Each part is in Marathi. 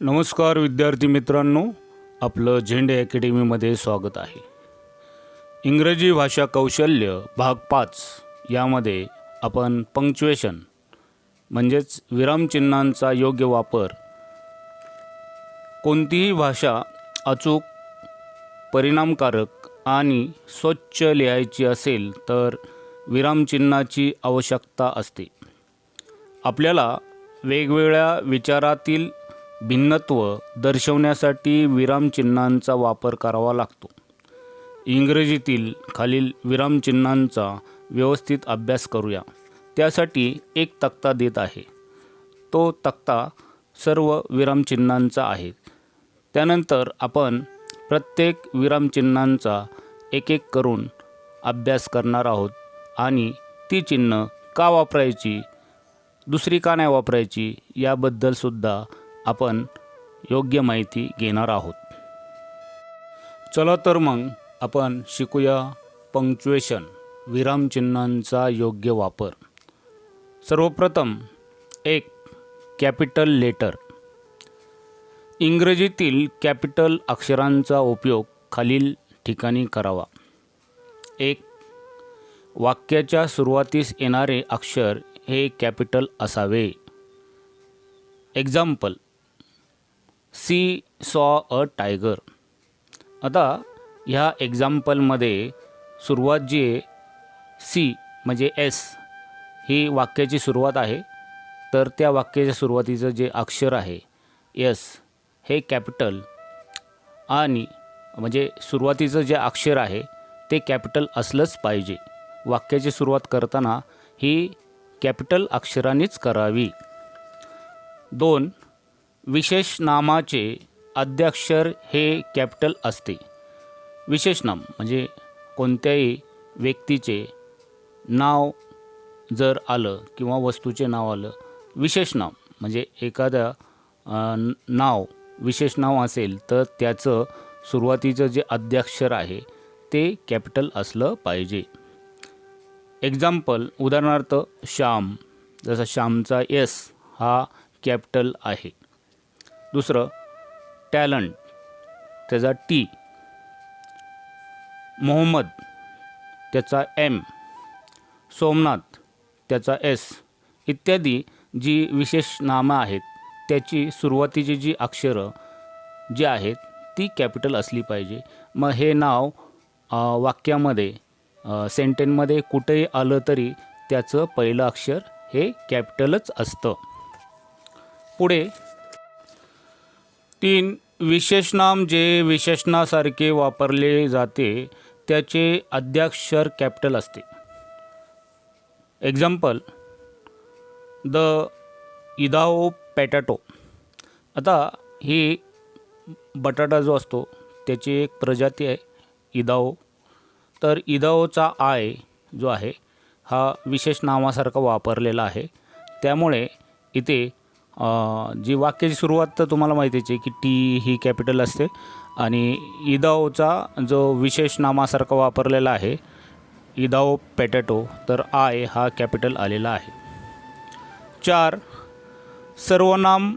नमस्कार विद्यार्थी मित्रांनो, आपलं झेंडे अकॅडमीमध्ये स्वागत आहे. इंग्रजी भाषा कौशल्य भाग 5 यामध्ये आपण पंक्च्युएशन म्हणजेच विरामचिन्हांचा योग्य वापर, कोणतीही भाषा अचूक, परिणामकारक आणि स्वच्छ लिहायची असेल तर विरामचिन्हाची आवश्यकता असते. आपल्याला वेगवेगळ्या विचारातील भिन्नत्व दर्शवण्यासाठी विरामचिन्हांचा वापर करावा लागतो. इंग्रजीतील खालील विरामचिन्हांचा व्यवस्थित अभ्यास करूया. त्यासाठी एक तक्ता देत आहे. तो तक्ता सर्व विरामचिन्हांचा आहे. त्यानंतर आपण प्रत्येक विरामचिन्हांचा एक एक करून अभ्यास करणार आहोत आणि ती चिन्ह का वापरायची, दुसरी का नाही वापरायची याबद्दलसुद्धा आपण योग्य माहिती घेणार आहोत. चला तर मग आपण शिकूया पंक्च्युएशन, विरामचिन्हांचा योग्य वापर. सर्वप्रथम एक कॅपिटल लेटर. इंग्रजीतील कॅपिटल अक्षरांचा उपयोग खालील ठिकाणी करावा. 1. वाक्याच्या सुरुवातीस येणारे अक्षर हे कॅपिटल असावे. Example, C saw a tiger. आता ह्या एक्झाम्पलमध्ये सुरुवात जी आहे सी म्हणजे एस ही वाक्याची सुरुवात आहे, तर त्या वाक्याच्या सुरुवातीचं जे अक्षर आहे एस हे कॅपिटल, आणि म्हणजे सुरुवातीचं जे अक्षर आहे ते कॅपिटल असलंच पाहिजे. वाक्याची सुरुवात करताना ही कॅपिटल अक्षरांनीच करावी. 2. विशेष नामाचे आद्याक्षर हे कॅपिटल असते. विशेष नाम म्हणजे कोणत्याही व्यक्तीचे नाव जर आलं किंवा वस्तूचे नाव आलं, विशेष नाम म्हणजे एखादा नाव विशेष नाव असेल तर त्याचं सुरुवातीचं जे आद्याक्षर आहे ते कॅपिटल असलं पाहिजे. एक्झाम्पल, उदाहरणार्थ श्याम, जसा श्यामचा एस हा कॅपिटल आहे. दुसरं टॅलंट, त्याचा टी. मोहम्मद, त्याचा एम. सोमनाथ, त्याचा एस इत्यादी जी विशेष नामं आहेत त्याची सुरुवातीची जी अक्षरं जी आहेत ती कॅपिटल असली पाहिजे. मग हे नाव वाक्यामध्ये सेंटेन्समध्ये कुठेही आलं तरी त्याचं पहिलं अक्षर हे कॅपिटलच असतं. पुढे 3. विशेषनाम जे विशेषणासारखे वापरले जाते त्याचे आद्याक्षर कॅपिटल असते. Example, the Idaho potato. आता ही बटाटा जो असतो त्याची एक प्रजाती आहे इदाओ. तर इदाओचा आय जो आहे हा विशेष नावासारखा वापरलेला आहे. त्यामुळे इथे जी वाक्याची सुरुवात तर तुम्हाला माहितीच आहे की टी ही कॅपिटल असते, आणि इदाओचा जो विशेष नामासारखा वापरलेला आहे इदाओ पॅटॅटो, तर आय हा कॅपिटल आलेला आहे. 4. सर्वनाम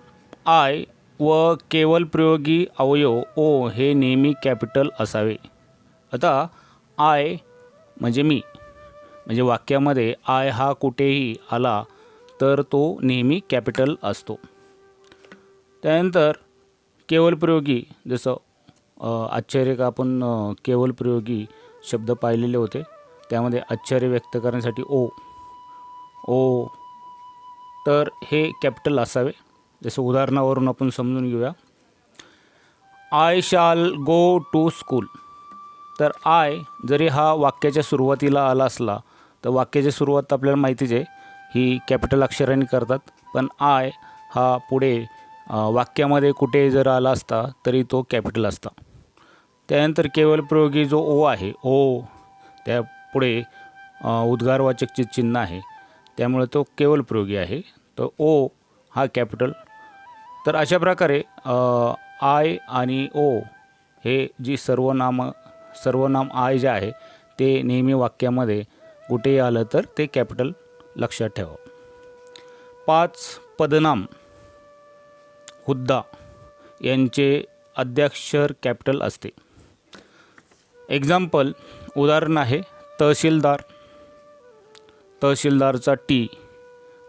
आय व केवल प्रयोगी अवयव ओ हे नेहमी कॅपिटल असावे. आता आय म्हणजे मी, म्हणजे वाक्यामध्ये आय हा कुठेही आला तर तो नेहमी कॅपिटल असतो. त्यानंतर केवल प्रयोगी, जसं आश्चर्य का आपण केवल प्रयोगी शब्द पाहिलेले होते, त्यामध्ये आश्चर्य व्यक्त करण्यासाठी ओ तर हे कॅपिटल असावे. जसं उदाहरणावरून आपण समजून घेऊया. I shall go to school. तर आय जरी हा वाक्याच्या सुरुवातीला आला असला तर वाक्याची सुरुवात आपल्याला माहितीच आहे ही कॅपिटल अक्षरांनी करतात, पण आय हा पुढे वाक्यामध्ये कुठे जर आला असता तरी तो कॅपिटल असता. त्यानंतर केवल प्रयोगी जो ओ आहे, ओ त्या पुढे उद्गारवाचकचे चिन्ह आहे त्यामुळे तो केवल प्रयोगी आहे, तर ओ हा कॅपिटल. तर अशा प्रकारे आय आणि ओ हे जी सर्वनाम आय जे आहे ते नेहमी वाक्यामध्ये कुठेही आलं तर ते कॅपिटल लक्षात ठेवा. 5. पदनाम, हुद्दा. यांचे आद्याक्षर कॅपिटल असते. एक्झाम्पल उदाहरण आहे तहसीलदार. तहसीलदारचा टी,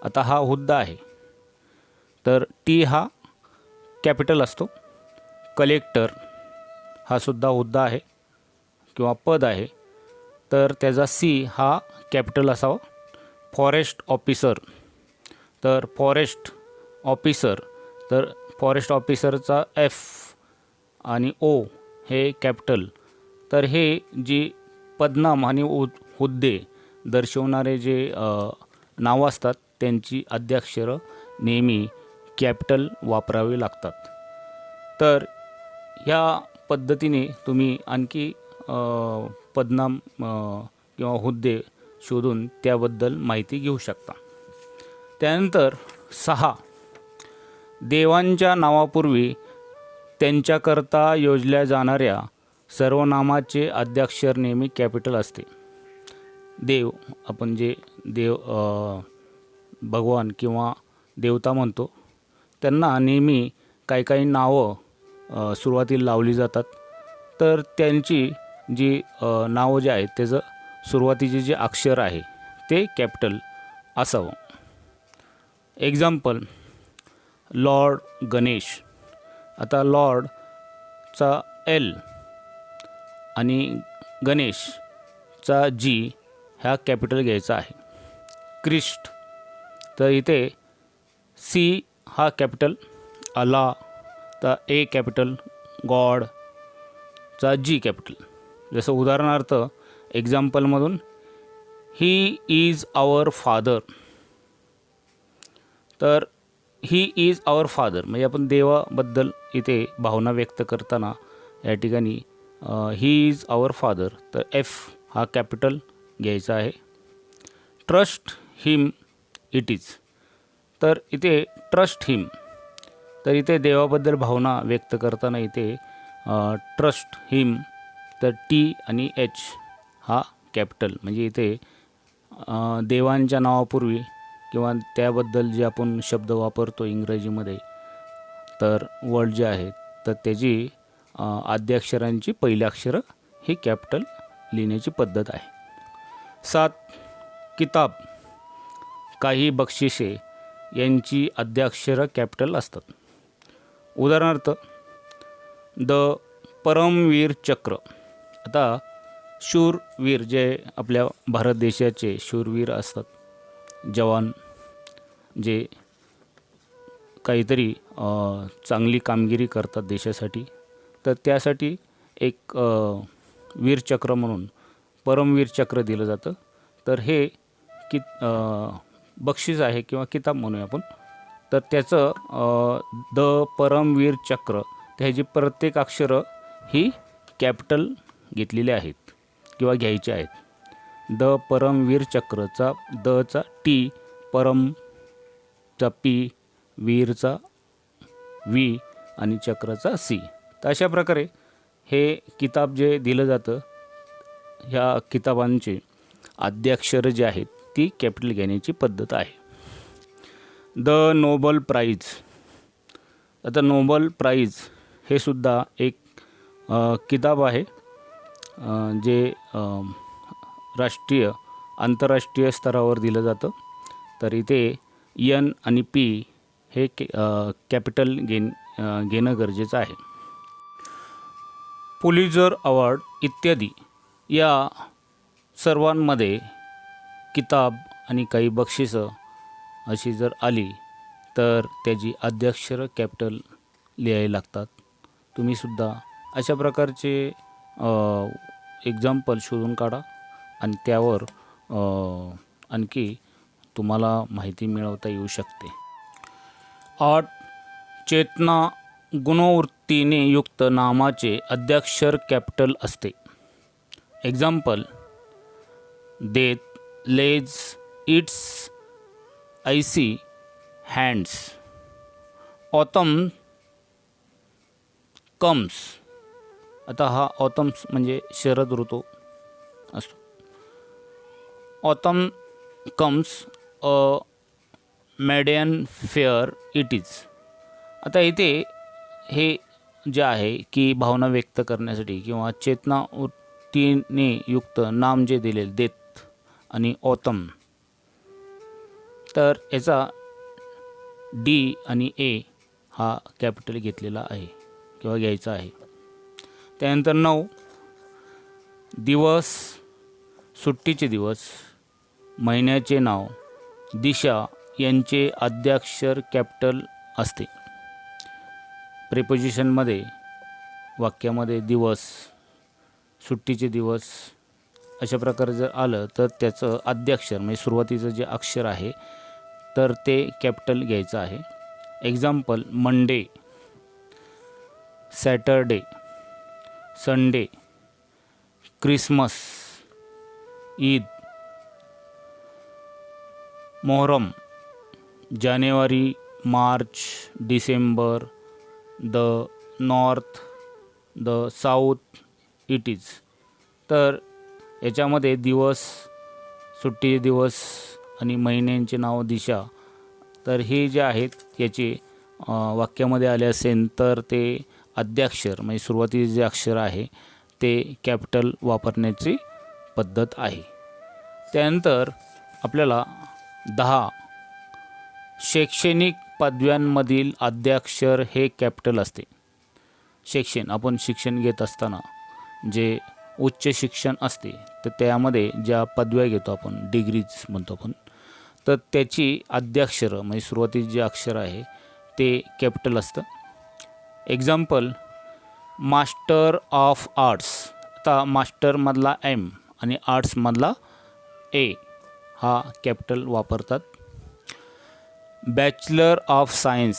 आता हा हुद्दा आहे तर टी हा कॅपिटल असतो. कलेक्टर हा सुद्धा हुद्दा आहे किंवा पद आहे तर त्याचा सी हा कॅपिटल असावा. फॉरेस्ट ऑफिसर तर फॉरेस्ट ऑफिसर तर फॉरेस्ट ऑफिसरचा एफ आणि ओ हे कॅपिटल. तर हे जी पदनाम आणि हुद्दे दर्शवणारे जे नावं असतात त्यांची आद्याक्षरं नेहमी कॅपिटल वापरावी लागतात. तर ह्या पद्धतीने तुम्ही आणखी पदनाम किंवा हुद्दे शोधून त्याबद्दल माहिती घेऊ शकता. त्यानंतर 6 देवांच्या नावापूर्वी त्यांच्याकरता योजल्या जाणाऱ्या सर्वनामाचे आद्याक्षर नेहमी कॅपिटल असते. देव, आपण जे देव भगवान किंवा देवता म्हणतो त्यांना नेहमी काही नावं सुरुवातीला लावली जातात. तर त्यांची जी नावं जे आहेत त्याचं सुरुवातीचे जे अक्षर आहे ते कॅपिटल असावं. Example Lord Ganesh. आता लॉर्डचा एल आणि गणेशचा जी ह्या कॅपिटल घ्यायचा आहे. क्रिस्ट तर इथे सी हा कॅपिटल. अल्ला तर ए कॅपिटल. गॉडचा जी कॅपिटल. जसं उदाहरणार्थ एक्झाम्पलमधून ही इज आवर फादर. तर ही इज आवर फादर म्हणजे आपण देवाबद्दल इथे भावना व्यक्त करताना या ठिकाणी ही इज आवर फादर तर एफ हा कॅपिटल घ्यायचा आहे. ट्रस्ट हिम इट इज तर इथे ट्रस्ट हिम तर इथे देवाबद्दल भावना व्यक्त करताना इथे ट्रस्ट हिम तर टी आणि एच हा कॅपिटल म्हणजे इथे देवांच्या नावापूर्वी किंवा त्याबद्दल जे आपण शब्द वापरतो इंग्रजीमध्ये तर वर्ड जे आहेत तर त्याची आद्याक्षरांची पहिली अक्षरं ही कॅपिटल लिहिण्याची पद्धत आहे. 7 किताब, काही बक्षिसे यांची आद्याक्षरं कॅपिटल असतात. उदाहरणार्थ द परमवीर चक्र. आता शूरवीर जे आपल्या भारत देशाचे शूरवीर असतात जवान जे काहीतरी चांगली कामगिरी करतात देशासाठी तर त्यासाठी एक वीरचक्र म्हणून परमवीर चक्र दिलं जातं. तर हे बक्षीस आहे किंवा किताब म्हणूया आपण. तर त्याचं द परमवीर चक्र त्याची प्रत्येक अक्षरं ही कॅपिटल घेतलेली आहेत किंवा घ्यायची आहेत. द परमवीर चक्रचा दचा टी, परमचा पी, वीरचा वी आणि चक्रचा सी. तर अशा प्रकारे हे किताब जे दिलं जातं ह्या किताबांचे आद्याक्षरं जे आहेत ती कॅपिटल घेण्याची पद्धत आहे. The noble prize. आता नोबल प्राईज हे सुद्धा एक किताब आहे जे राष्ट्रीय आंतरराष्ट्रीय स्तरावर दिलं जातं. तर इथे एन आणि पी हे कॅपिटल घेणं गरजेचं आहे. पुलिझर अवॉर्ड इत्यादी या सर्वांमध्ये किताब आणि काही बक्षिसं अशी जर आली तर त्याची आद्याक्षरं कॅपिटल लिहायला लागतात. तुम्हीसुद्धा अशा प्रकारचे एक्झाम्पल शोधून काढा आणि त्यावर आणखी तुम्हाला माहिती मिळवता येऊ शकते. 8 चेतना गुणवृत्तीने युक्त नामाचे आद्याक्षर कॅपिटल असते. एक्झाम्पल देत, लेज, इट्स, आयसी, हँड्स. Autumn comes. आता हा ऑटम्स म्हणजे शरद ऋतू असतो. Autumn comes a maiden fair it is. आता इथे हे जे आहे की भावना व्यक्त करण्यासाठी किंवा चेतना वृत्तीने युक्त नाम जे दिलेले देत आणि ऑतम, तर याचा डी आणि ए हा कॅपिटल घेतलेला आहे किंवा घ्यायचा आहे. त्यानंतर 9 दिवस, सुट्टीचे दिवस, महिन्याचे नाव, दिशा यांचे आद्याक्षर कॅपिटल असते. प्रिपोजिशनमध्ये वाक्यामध्ये दिवस, सुट्टीचे दिवस अशा प्रकारे जर आलं तर त्याचं आद्याक्षर म्हणजे सुरुवातीचं जे अक्षर आहे तर ते कॅपिटल घ्यायचं आहे. Example Monday, Saturday, Sunday, Christmas, Eid, Muharram, January, March, December, the north, the south, it is. तर याच्यामध्ये दिवस, सुट्टीचे दिवस आणि महिन्यांचे नाव, दिशा, तर हे जे आहेत याचे वाक्यामध्ये आले असेल तर ते आद्याक्षर म्हणजे सुरुवातीचे जे अक्षर आहे ते कॅपिटल वापरण्याची पद्धत आहे. त्यानंतर आपल्याला 10 शैक्षणिक पदव्यांमधील आद्याक्षर हे कॅपिटल असते. आपण शिक्षण घेत असताना जे उच्च शिक्षण असते तर त्यामध्ये ज्या पदव्या घेतो आपण, डिग्रीज म्हणतो आपण, तर त्याची आद्याक्षर म्हणजे सुरुवातीचे जे अक्षर आहे ते कॅपिटल असतं. Example master of arts. आता मास्टरमधला एम आणि आर्ट्समधला ए हा कॅपिटल वापरतात. बॅचलर ऑफ सायन्स,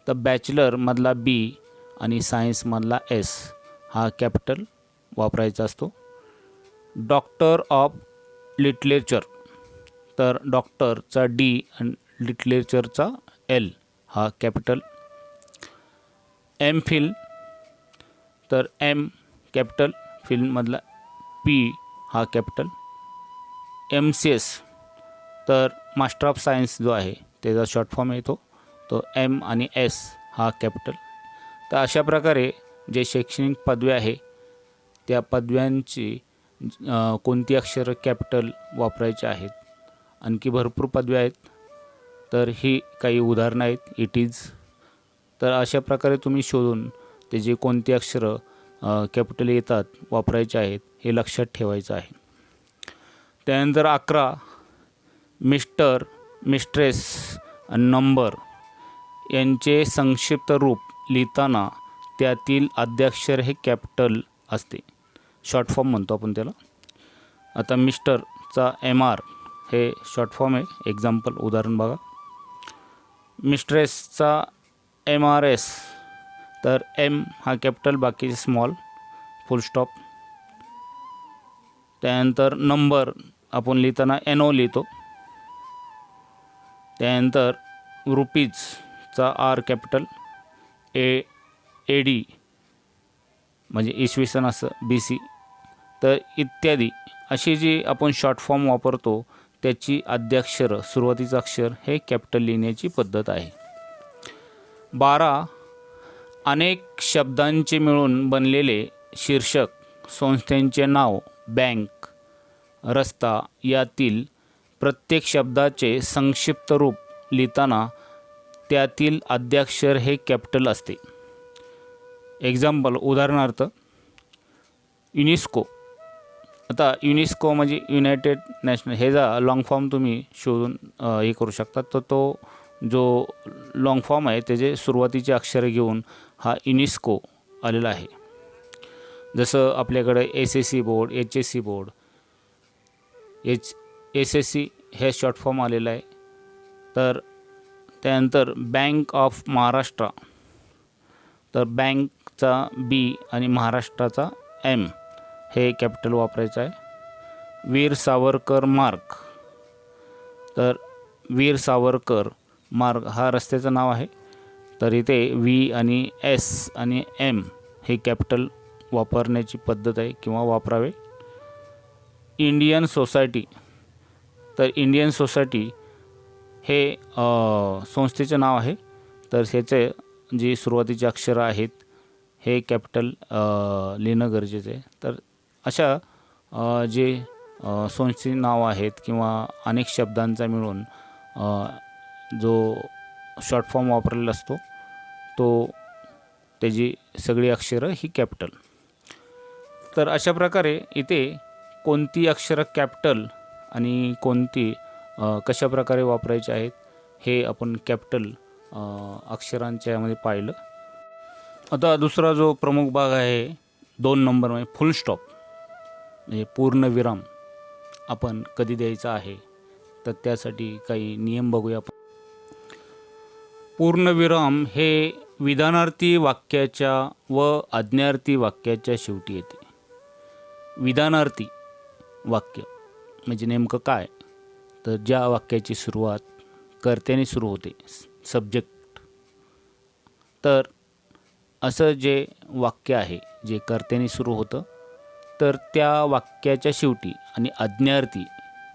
तर बॅचलरमधला बी आणि सायन्समधला एस हा कॅपिटल वापरायचा असतो. डॉक्टर ऑफ लिटरेचर, तर डॉक्टरचा डी आणि लिटरेचरचा एल हा कॅपिटल. एम फिल, तर एम कॅपिटल, फिल्ममधला पी हा कॅपिटल. एम सी एस, तर मास्टर ऑफ सायन्स जो आहे त्याचा शॉर्ट फॉर्म येतो तो एम आणि एस हा कॅपिटल. तर अशा प्रकारे जे शैक्षणिक पदवी आहे त्या पदव्यांची कोणती अक्षरं कॅपिटल वापरायचे आहेत. आणखी भरपूर पदव्या आहेत, तर ही काही उदाहरणं आहेत. इट इज, तर अशा प्रकारे तुम्ही शोधून ते जे कोणती अक्षरं कॅपिटल येतात वापरायचे आहेत हे लक्षात ठेवायचं आहे. त्यानंतर 11 मिस्टर, मिस्ट्रेस आणि नंबर यांचे संक्षिप्त रूप लिहिताना त्यातील आद्याक्षर हे कॅपिटल असते. शॉर्ट फॉर्म म्हणतो आपण त्याला. आता मिस्टरचा एम आर हे शॉर्ट फॉर्म आहे. एक्झाम्पल उदाहरण बघा. मिस्ट्रेसचा एम आर एस, तर एम हा कॅपिटल, बाकीचे स्मॉल, फुल स्टॉप. त्यानंतर नंबर आपण लिहिताना एन ओ लिहितो. त्यानंतर रुपीजचा आर कॅपिटल, ए डी म्हणजे इसवी सन असं, बी सी, तर इत्यादी अशी जी आपण शॉर्ट फॉर्म वापरतो त्याची आद्याक्षर सुरुवातीचं अक्षर हे कॅपिटल लिहिण्याची पद्धत आहे. 12 अनेक शब्दांचे मिळून बनलेले शीर्षक, संस्थेचे नाव, बँक, रस्ता यातील प्रत्येक शब्दाचे संक्षिप्त रूप लिहिताना त्यातील आद्याक्षर हे कॅपिटल असते. एक्झाम्पल उदाहरणार्थ युनेस्को. आता युनेस्को म्हणजे युनायटेड नॅशनल, हे जा लाँग फॉर्म तुम्ही शोधून हे करू शकता. तर तो जो लाँग फॉर्म आहे त्याचे सुरुवातीचे अक्षरे घेऊन हा युनेस्को आलेला आहे. जसं आपल्याकडे SSC board, HSC board, SSC हे शॉर्ट फॉर्म आलेलं आहे. तर त्यानंतर बँक ऑफ महाराष्ट्र, तर बँकचा बी आणि महाराष्ट्राचा एम हे कॅपिटल वापरायचं आहे. वीर सावरकर मार्ग, तर वीर सावरकर मार्ग हा रस्त्याचं नाव आहे. तर इथे व्ही आणि एस आणि एम हे कॅपिटल वापरण्याची पद्धत आहे किंवा वापरावे. इंडियन सोसायटी, तर इंडियन सोसायटी हे संस्थेचे नाव आहे. तर ह्याचे जी सुरुवातीचे अक्षरं आहेत हे कॅपिटल लिहिणं गरजेचं आहे. तर अशा जे संस्थेची नाव आहेत किंवा अनेक शब्दांचा मिळून जो शॉर्ट फॉर्म वापरलेला असतो तो त्याची सगळी अक्षरं ही कॅपिटल. तर अशा प्रकारे इथे कोणती अक्षरं कॅपिटल आणि कोणती कशा प्रकारे वापरायची आहेत हे आपण कॅपिटल अक्षरांच्या यामध्ये पाहिलं. आता दुसरा जो प्रमुख भाग आहे 2 नंबरमध्ये फुल स्टॉप म्हणजे पूर्णविराम आपण कधी द्यायचा आहे. तर त्यासाठी काही नियम बघूया आपण. पूर्णविराम हे विधानार्थी वाक्याच्या व आज्ञार्थी वाक्याच्या शेवटी येते. विधानार्थी वाक्य म्हणजे नेमकं काय, तर ज्या वाक्याची सुरुवात कर्त्याने सुरू होते, सब्जेक्ट. तर असं जे वाक्य आहे जे कर्त्याने सुरू होतं तर त्या वाक्याच्या शेवटी आणि आज्ञार्थी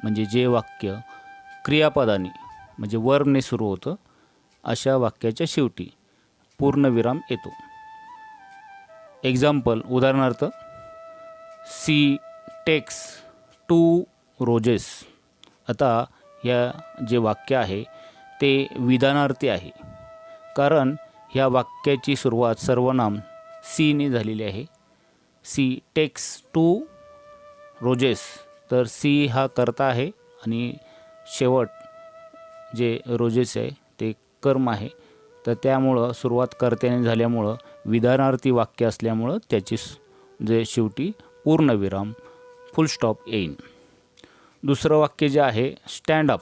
म्हणजे जे वाक्य क्रियापदाने म्हणजे वर्बने सुरू होतं अशा वाक्याच्या शेवटी पूर्णविराम येतो. एक्झाम्पल, उदाहरणार्थ, सी टेक्स 2 रोजेस. आता या जे वाक्य आहे ते विधानार्थी आहे कारण ह्या वाक्याची सुरुवात सर्वनाम सीने झालेली आहे. She takes 2 roses. तर सी हा कर्ता आहे आणि शेवट जे रोजेस आहे ते कर्म आहे. तर त्यामुळं सुरुवात कर्त्याने झाल्यामुळं विधानार्थी वाक्य असल्यामुळं त्याची जे शेवटी पूर्णविराम फुल स्टॉप येईन. दुसरं वाक्य जे आहे स्टँड अप.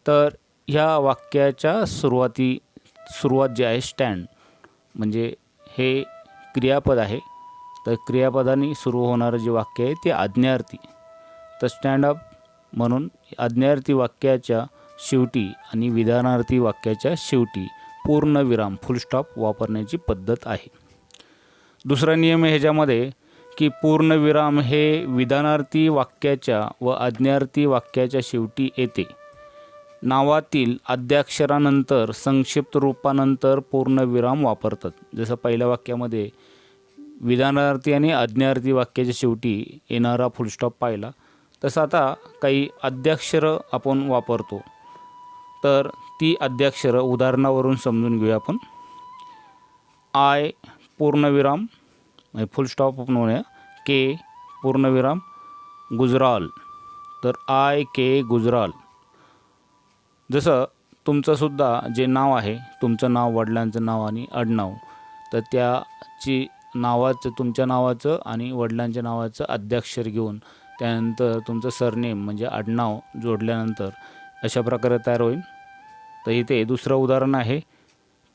तर ह्या वाक्याच्या सुरुवात जी आहे स्टँड म्हणजे हे क्रियापद आहे. तर क्रियापदाने सुरू होणारं जे वाक्य आहे ते आज्ञार्थी. तर स्टँड अप म्हणून आज्ञार्थी वाक्याच्या शेवटी आणि विधानार्थी वाक्याच्या शेवटी पूर्णविराम फुल स्टॉप वापरण्याची पद्धत आहे. दुसरा नियम आहे ह्याच्यामध्ये की पूर्णविराम हे विधानार्थी वाक्याच्या व आज्ञार्थी वाक्याच्या शेवटी येते. नावातील आद्याक्षरानंतर संक्षिप्त रूपानंतर पूर्णविराम वापरतात. जसं पहिल्या वाक्यामध्ये विधानार्थी आणि आज्ञार्थी वाक्याच्या शेवटी येणारा फुलस्टॉप पाहिला, तसं आता काही आद्याक्षरं आपण वापरतो. तर ती आद्याक्षरं उदाहरणावरून समजून घेऊया आपण. आय पूर्णविराम फुलस्टॉप आपण म्हणूया के पूर्णविराम गुजराल. तर आय के गुजराल. जसं तुमचंसुद्धा जे नाव आहे, तुमचं नाव, वडिलांचं नाव आणि आडनाव, तर त्याची नावाचं, तुमच्या नावाचं आणि वडिलांच्या नावाचं आद्याक्षर घेऊन त्यानंतर तुमचं सरनेम म्हणजे आडनाव जोडल्यानंतर अशा प्रकारे तयार होईल. तर इथे दुसरं उदाहरण आहे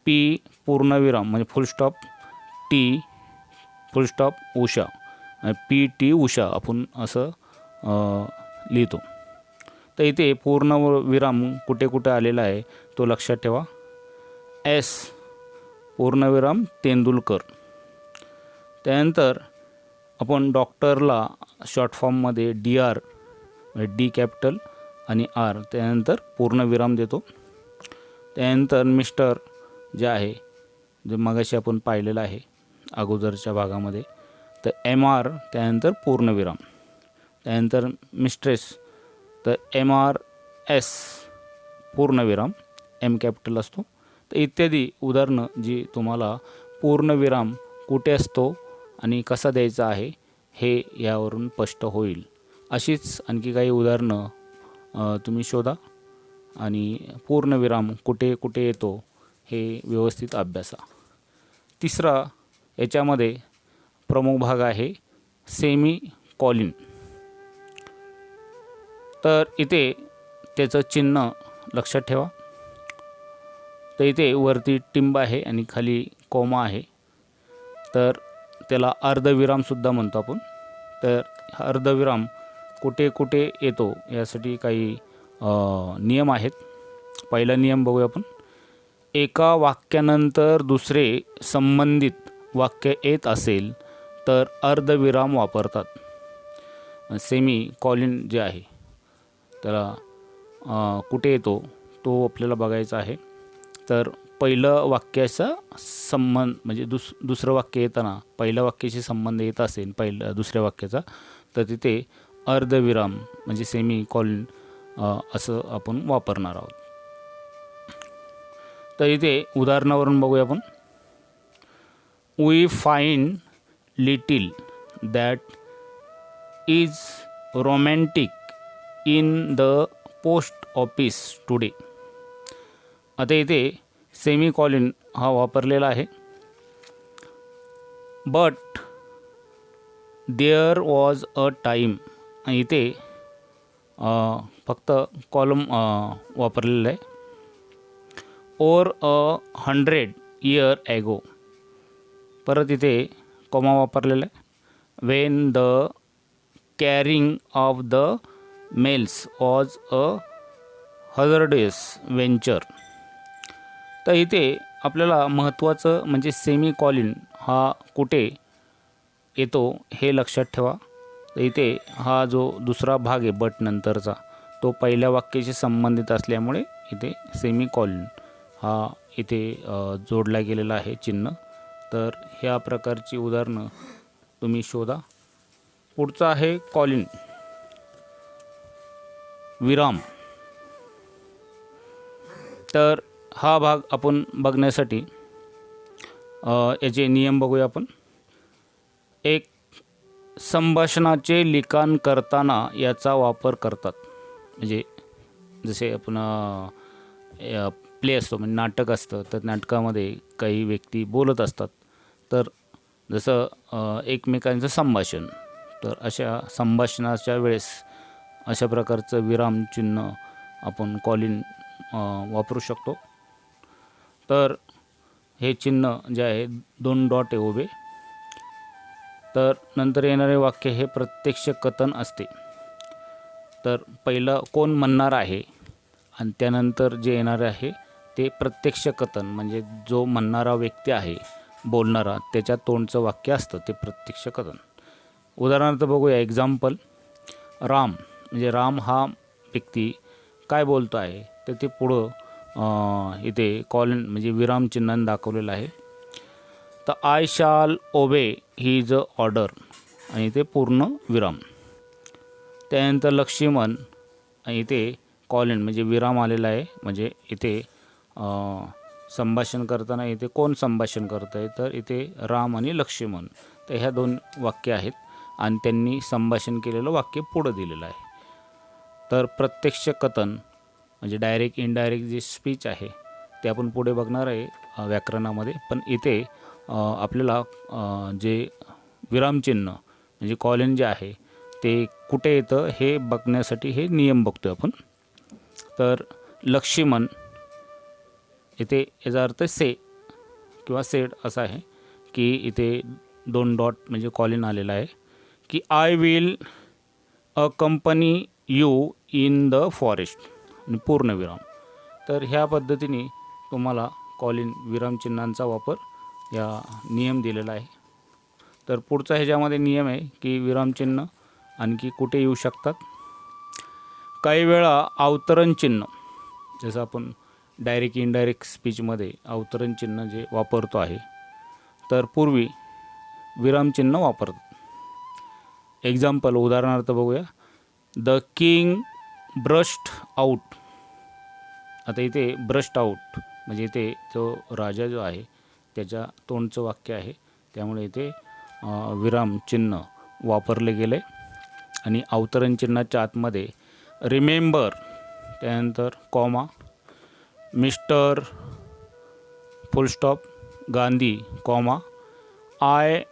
पी पूर्णविराम म्हणजे full stop T full stop Usha. P T Usha आपण असं लिहितो. तर इथे पूर्णविराम कुठे कुठे आलेला आहे तो लक्षात ठेवा. एस पूर्णविराम तेंडुलकर. त्यानंतर आपण डॉक्टरला शॉर्ट फॉर्ममध्ये डी आर डी कॅपिटल आणि आर त्यानंतर पूर्णविराम देतो. त्यानंतर मिस्टर जे आहे जे मगाशी आपण पाहिलेलं आहे अगोदरच्या भागामध्ये, तर एम आर त्यानंतर पूर्णविराम. त्यानंतर मिस्ट्रेस तर एम आर एस पूर्णविराम एम कॅपिटल असतो. तर इत्यादी उदाहरणं जी तुम्हाला पूर्णविराम कुठे असतो आणि कसा द्यायचा आहे हे यावरून स्पष्ट होईल. अशीच आणखी काही उदाहरणं तुम्ही शोधा आणि पूर्णविराम कुठे कुठे येतो हे व्यवस्थित अभ्यासा. तिसरा याच्यामध्ये प्रमुख भाग आहे सेमी कॉलिन. तर इथे त्याचं चिन्ह लक्षात ठेवा. तर इथे वरती टिंब आहे आणि खाली कॉमा आहे. तर त्याला अर्धविरामसुद्धा म्हणतो आपण. तर हा अर्धविराम कुठे कुठे येतो यासाठी काही नियम आहेत. पहिला नियम बघूया आपण. एका वाक्यानंतर दुसरे संबंधित वाक्य येत असेल तर अर्धविराम वापरतात. सेमी कॉलिन जे आहे त्याला कुठे येतो तो आपल्याला बघायचा आहे. तर पहिलं वाक्याचा संबंध म्हणजे दुसरं वाक्य येताना पहिल्या वाक्याशी संबंध येत असेल दुसऱ्या वाक्याचा, तर तिथे अर्धविराम म्हणजे सेमी कॉलन असं आपण वापरणार आहोत. तर इथे उदाहरणावरून बघूया आपण. We find little that is romantic in the post office today. आता इथे सेमी कॉलन हा वापरलेला आहे. But there was a time, आणि इथे फक्त कॉलम वापरलेला आहे. ओर 100 year ॲगो, परत इथे कॉमा वापरलेला आहे. When the carrying off the mails was a hazardous venture. तर इथे आपल्याला महत्त्वाचं म्हणजे सेमी कॉलन हा कुठे येतो हे लक्षात ठेवा. तर इथे हा जो दुसरा भाग आहे बट नंतरचा, तो पहिल्या वाक्याशी संबंधित असल्यामुळे इथे सेमी कॉलन हा इथे जोडला गेलेला आहे चिन्ह. तर ह्या प्रकारची उदाहरणं तुम्ही शोधा. पुढचं आहे कॉलन, विराम. तर हा भाग आपण बघण्यासाठी याचे नियम बघूया आपण. एक, संभाषणाचे लिखाण करताना याचा वापर करतात. म्हणजे जसे आपण प्ले असतो म्हणजे नाटक असतं, तर नाटकामध्ये काही व्यक्ती बोलत असतात, तर जसं एकमेकांचं संभाषण, तर अशा संभाषणाच्या वेळेस अशा प्रकारचं विरामचिन्ह आपण कॉलन वापरू शकतो. तर हे चिन्ह जे आहे 2 डॉट आहे उभे. तर नंतर येणारे वाक्य हे प्रत्यक्ष कथन असते. तर पहिलं कोण म्हणणार आहे आणि त्यानंतर जे येणारे आहे ते प्रत्यक्ष कथन, म्हणजे जो म्हणणारा व्यक्ती आहे बोलणारा त्याच्या तोंडचं वाक्य असतं ते प्रत्यक्ष कथन. उदाहरणार्थ बघूया. एक्झाम्पल, राम म्हणजे राम हा व्यक्ती काय बोलतो आहे, तर ते पुढं इथे कॉलन म्हणजे विरामचिन्हाने दाखवलेलं आहे. तर आय शाल ओबे ही इज अ ऑर्डर, आणि इथे पूर्ण विराम. त्यानंतर लक्ष्मण, आणि इथे कॉलन म्हणजे विराम आलेला आहे. म्हणजे इथे संभाषण करताना इथे कोण संभाषण करत आहे, तर इथे राम आणि लक्ष्मण. तर ह्या 2 वाक्य आहेत आणि त्यांनी संभाषण केलेलं वाक्य पुढं दिलेलं आहे. तर प्रत्यक्ष कथन म्हणजे डायरेक्ट इनडायरेक्ट जे स्पीच आहे ते आपण पुढे बघणार आहे व्याकरणामध्ये. पण इथे आपल्याला जे विरामचिन्ह म्हणजे कॉलन जे आहे ते कुठे येतं हे बघण्यासाठी हे नियम बघतो आपण. तर लक्ष्मण इथे याचा अर्थ से किंवा सेड असा आहे की इथे 2 डॉट म्हणजे कॉलन आलेला आहे की I will अकंपनी you in the forest, आणि पूर्णविराम. तर ह्या पद्धतीने तुम्हाला कॉलन विरामचिन्हांचा वापर या नियम दिलेला आहे. तर पुढचा ह्याच्यामध्ये नियम आहे की विरामचिन्ह आणखी कुठे येऊ शकतात. काही वेळा अवतरण चिन्ह, जसं आपण डायरेक्ट इनडायरेक्ट स्पीचमध्ये अवतरण चिन्ह जे वापरतो आहे, तर पूर्वी विरामचिन्ह वापरतात. एक्झाम्पल, उदाहरणार्थ बघूया. The king brushed out. आता इथे ब्रश्ड आऊट म्हणजे इथे जो राजा जो आहे त्याच्या तोंडचं वाक्य आहे, त्यामुळे इथे विरामचिन्ह वापरले गेले. आणि अवतरण चिन्हाच्या आतमध्ये रिमेंबर, त्यानंतर comma, mister full stop, Gandhi comma, I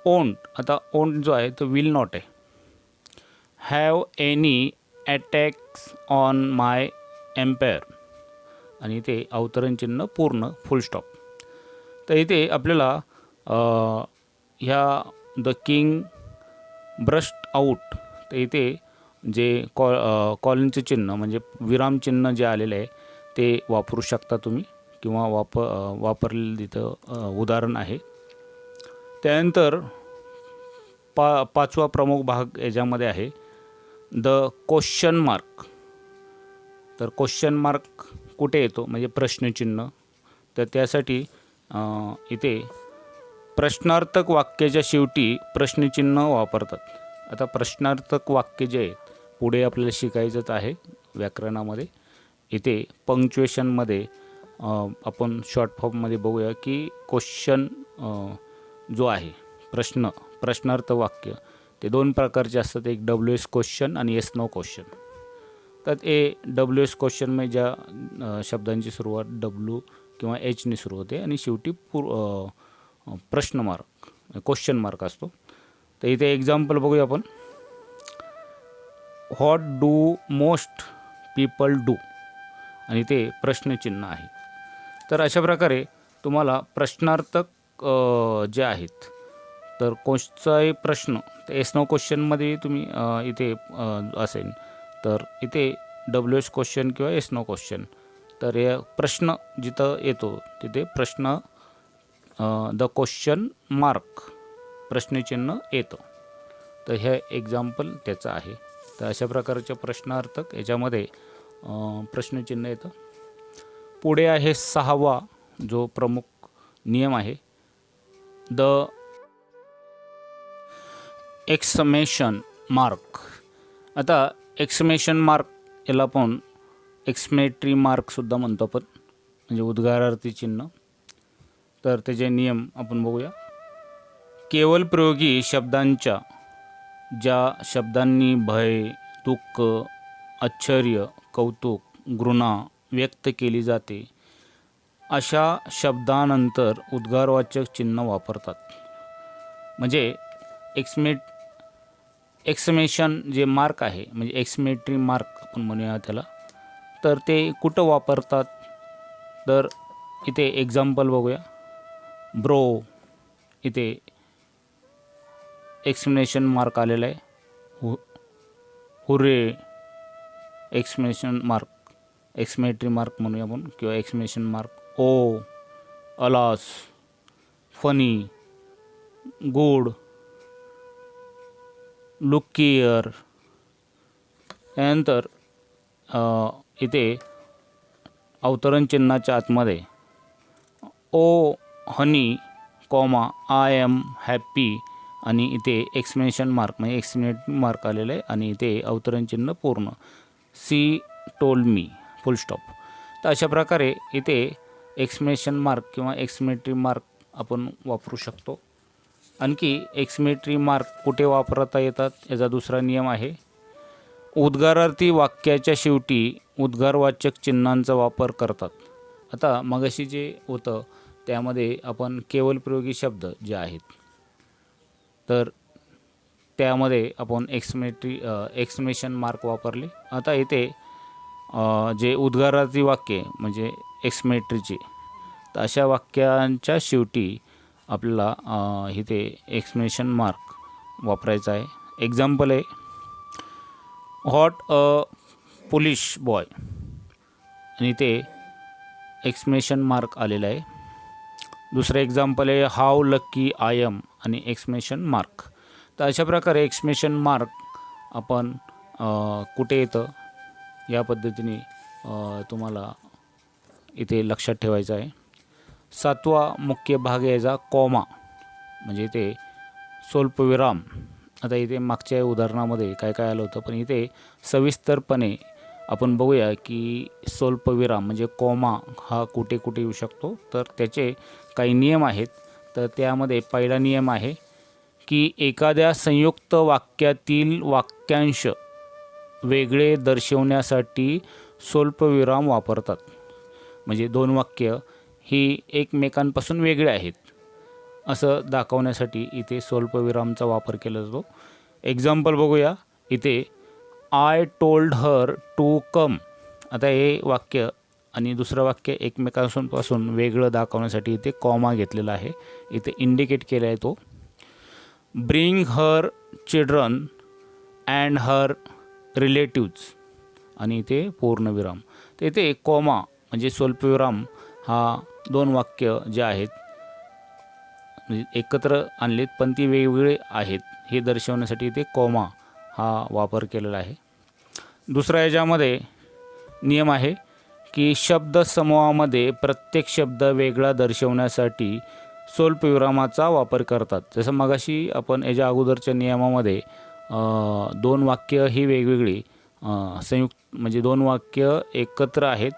won't. आता ओंट जो आहे तो विल नॉट आहे. Have any attacks on my empire, आणि इथे अवतरण चिन्ह पूर्ण फुलस्टॉप. तर इथे आपल्याला ह्या द किंग ब्रश्ड आऊट, तर इथे जे कॉलनचे चिन्ह म्हणजे विरामचिन्ह जे आलेले आहे ते वापरू शकता तुम्ही, किंवा वापरलेलं तिथं उदाहरण आहे. त्यानंतर पाचवा प्रमुख भाग याच्यामध्ये आहे द क्वेश्चन मार्क. तर क्वेश्चन मार्क कुठे येतो म्हणजे प्रश्नचिन्ह. तर त्यासाठी इथे प्रश्नार्थक वाक्याच्या शेवटी प्रश्नचिन्ह वापरतात. आता प्रश्नार्थक वाक्य जे आहेत पुढे आपल्याला शिकायचंच आहे व्याकरणामध्ये. इथे पंक्च्युएशनमध्ये आपण शॉर्ट फॉर्ममध्ये बघूया की क्वेश्चन जो आहे प्रश्नार्थ वाक्य ते दोन प्रकारचे असतात. एक WH क्वेश्चन आणि येस नो क्वेश्चन. तर WH क्वेश्चनमध्ये ज्या शब्दांची सुरुवात W किंवा Hने सुरू होते आणि शेवटी प्रश्न मार्क क्वेश्चन मार्क असतो. तर इथे एक्झाम्पल बघूया आपण. What do most people do आणि ते प्रश्नचिन्ह आहे. तर अशा प्रकारे तुम्हाला प्रश्नार्थक जे आहेत तर कोणताही प्रश्न तर येस नो क्वेश्चनमध्ये तुम्ही इथे असेल तर इथे WH क्वेश्चन किंवा येस नो क्वेश्चन. तर या प्रश्न जिथं येतो तिथे प्रश्न द क्वेश्चन मार्क प्रश्नचिन्ह येतं. तर हे एक्झाम्पल त्याचं आहे. तर अशा प्रकारचे प्रश्नार्थक याच्यामध्ये प्रश्नचिन्ह येतं. पुढे आहे 6वा जो प्रमुख नियम आहे द एक्सक्लेमेशन मार्क. आता एक्सक्लेमेशन मार्क याला आपण एक्सक्लेमेटरी मार्कसुद्धा म्हणतो आपण म्हणजे उद्गारार्थी चिन्ह. तर त्याचे नियम आपण बघूया. केवळ प्रयोगी शब्दांच्या ज्या शब्दांनी भय, दुःख, आश्चर्य, कौतुक, घृणा व्यक्त केली जाते अशा शब्दानंतर उद्गारवाचक चिन्ह वापरतात. म्हणजे एक्सक्लेमेशन जे मार्क आहे म्हणजे एक्सक्लेमेटरी मार्क आपण म्हणूया त्याला. तर ते कुठं वापरतात तर इथे एक्झाम्पल बघूया. ब्रो इथे एक्सक्लेमेशन मार्क आलेला आहे. Hurray exclamation mark exclamatory mark म्हणूया आपण किंवा exclamation mark. Oh, alas, funny, good, look here. त्यानंतर इथे अवतरण चिन्हाच्या आतमध्ये oh honey comma I am happy आणि इथे एक्सक्लेमेशन मार्क म्हणजे एक्सक्लेमेटरी मार्क आलेलं आहे आणि इथे अवतरण चिन्ह पूर्ण she told me full stop. तर अशा प्रकारे इथे एक्सक्लेमेशन मार्क किंवा एक्सक्लेमेटरी मार्क आपण वापरू शकतो. आणखी एक्सक्लेमेटरी मार्क कुठे वापरता येतात याचा दुसरा नियम आहे. उद्गारार्थी वाक्याच्या शेवटी उद्गारवाचक चिन्हांचा वापर करतात. आता मगाशी जे होतं त्यामध्ये आपण केवळ प्रयोगी शब्द जे आहेत तर त्यामध्ये आपण एक्सक्लेमेशन मार्क वापरले. आता इथे जे उद्गारार्थी वाक्य म्हणजे एक्सक्लेमेटरीचे तर अशा वाक्यांच्या शेवटी आपल्याला इथे एक्सक्लेमेशन मार्क वापरायचा आहे. एक्झाम्पल आहे व्हॉट अ पोलिश बॉय आणि ते एक्सक्लेमेशन मार्क आलेलं आहे. दुसरं एक्झाम्पल आहे हाऊ लकी आय एम आणि एक्सक्लेमेशन मार्क. तर अशा प्रकारे एक्सक्लेमेशन मार्क आपण कुठे येतं या पद्धतीने तुम्हाला इथे लक्षात ठेवायचं आहे. 7वा मुख्य भाग यायचा कॉमा म्हणजे इथे स्वल्पविराम. आता इथे मागच्या उदाहरणामध्ये काय काय आलं होतं पण इथे सविस्तरपणे आपण बघूया की स्वल्पविराम म्हणजे कॉमा हा कुठे कुठे येऊ शकतो. तर त्याचे काही नियम आहेत. तर त्यामध्ये पहिला नियम आहे की एखाद्या संयुक्त वाक्यातील वाक्यांश वेगळे दर्शवण्यासाठी स्वल्पविराम वापरतात. म्हणजे दोन वाक्य ही एकमेकांपासून वेगळे आहेत असं दाखवण्यासाठी इथे स्वल्पविरामचा वापर केला जातो. एक्झाम्पल बघूया. इथे I told her to come. आता हे वाक्य आणि दुसरं वाक्य एकमेकांपासून वेगळं दाखवण्यासाठी इथे कॉमा घेतलेला आहे. इथे इंडिकेट केला आहे तो. Bring her children and her relatives आणि इथे पूर्णविराम. तर इथे कॉमा म्हणजे स्वल्पविराम हा दोन वाक्य जे आहेत म्हणजे एकत्र आणलेत पण ती वेगवेगळे आहेत हे दर्शवण्यासाठी इथे कॉमा हा वापर केलेला आहे. दुसरा याच्यामध्ये नियम आहे की शब्दसमूहामध्ये प्रत्येक शब्द वेगळा दर्शवण्यासाठी स्वल्पविरामाचा वापर करतात. जसं मगाशी आपण याच्या अगोदरच्या नियमामध्ये दोन वाक्य ही वेगवेगळी संयुक्त म्हणजे दोन वाक्य एकत्र आहेत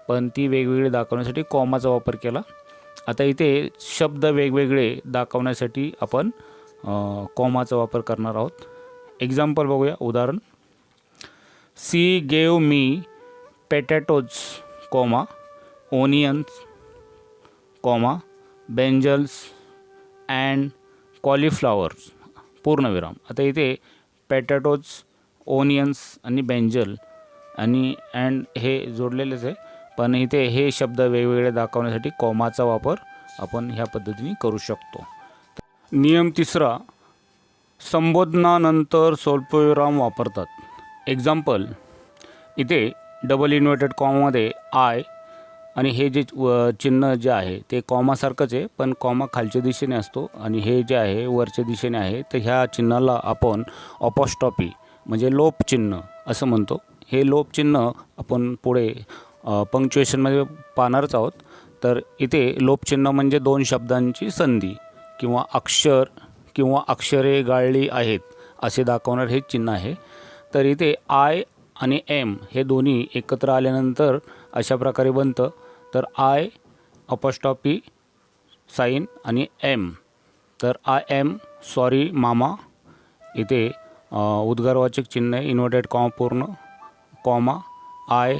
पण ती वेगवेगळी दाखवण्यासाठी कॉमाचा वापर केला. आता इथे शब्द वेगवेगळे दाखवण्यासाठी आपण कॉमाचा वापर करणार आहोत. एक्झाम्पल बघूया, उदाहरण. She gave me potatoes comma onions comma brinjals and cauliflowers पूर्णविराम. आता इथे पेटॅटोज, ओनियन्स आणि बेंजल आणि अँड हे जोडलेलेच आहे, पण इथे हे शब्द वेगवेगळे दाखवण्यासाठी कॉमाचा वापर आपण ह्या पद्धतीने करू शकतो. नियम तिसरा, संबोधनानंतर स्वल्पविराम वापरतात. एक्झाम्पल, इथे डबल इन्व्हर्टेड कॉमामध्ये आय आणि हे जे चिन्ह जे आहे ते कॉमासारखंच आहे, पण कॉमा खालच्या दिशेने असतो आणि हे जे आहे वरच्या दिशेने आहे. तर ह्या चिन्हाला आपण अपॉस्ट्रॉफी म्हणजे लोप चिन्ह असं म्हणतो. हे लोप चिन्ह आपण पुढे पंक्च्युएशनमध्ये पाहणारच आहोत. तर इथे लोप चिन्ह म्हणजे दोन शब्दांची संधी किंवा अक्षर किंवा अक्षरे गाळली आहेत असे दाखवणार हे चिन्ह आहे. तर इथे आय आणि एम हे दोन्ही एकत्र आल्यानंतर अशा प्रकारे बनतं. तर आय अपॉस्ट्रॉफी साईन आणि एम. तर आय एम सॉरी मामा, इथे उद्गारवाचक चिन्ह आहे, इन्व्हर्टेड कॉमा पूर्ण कॉमा आय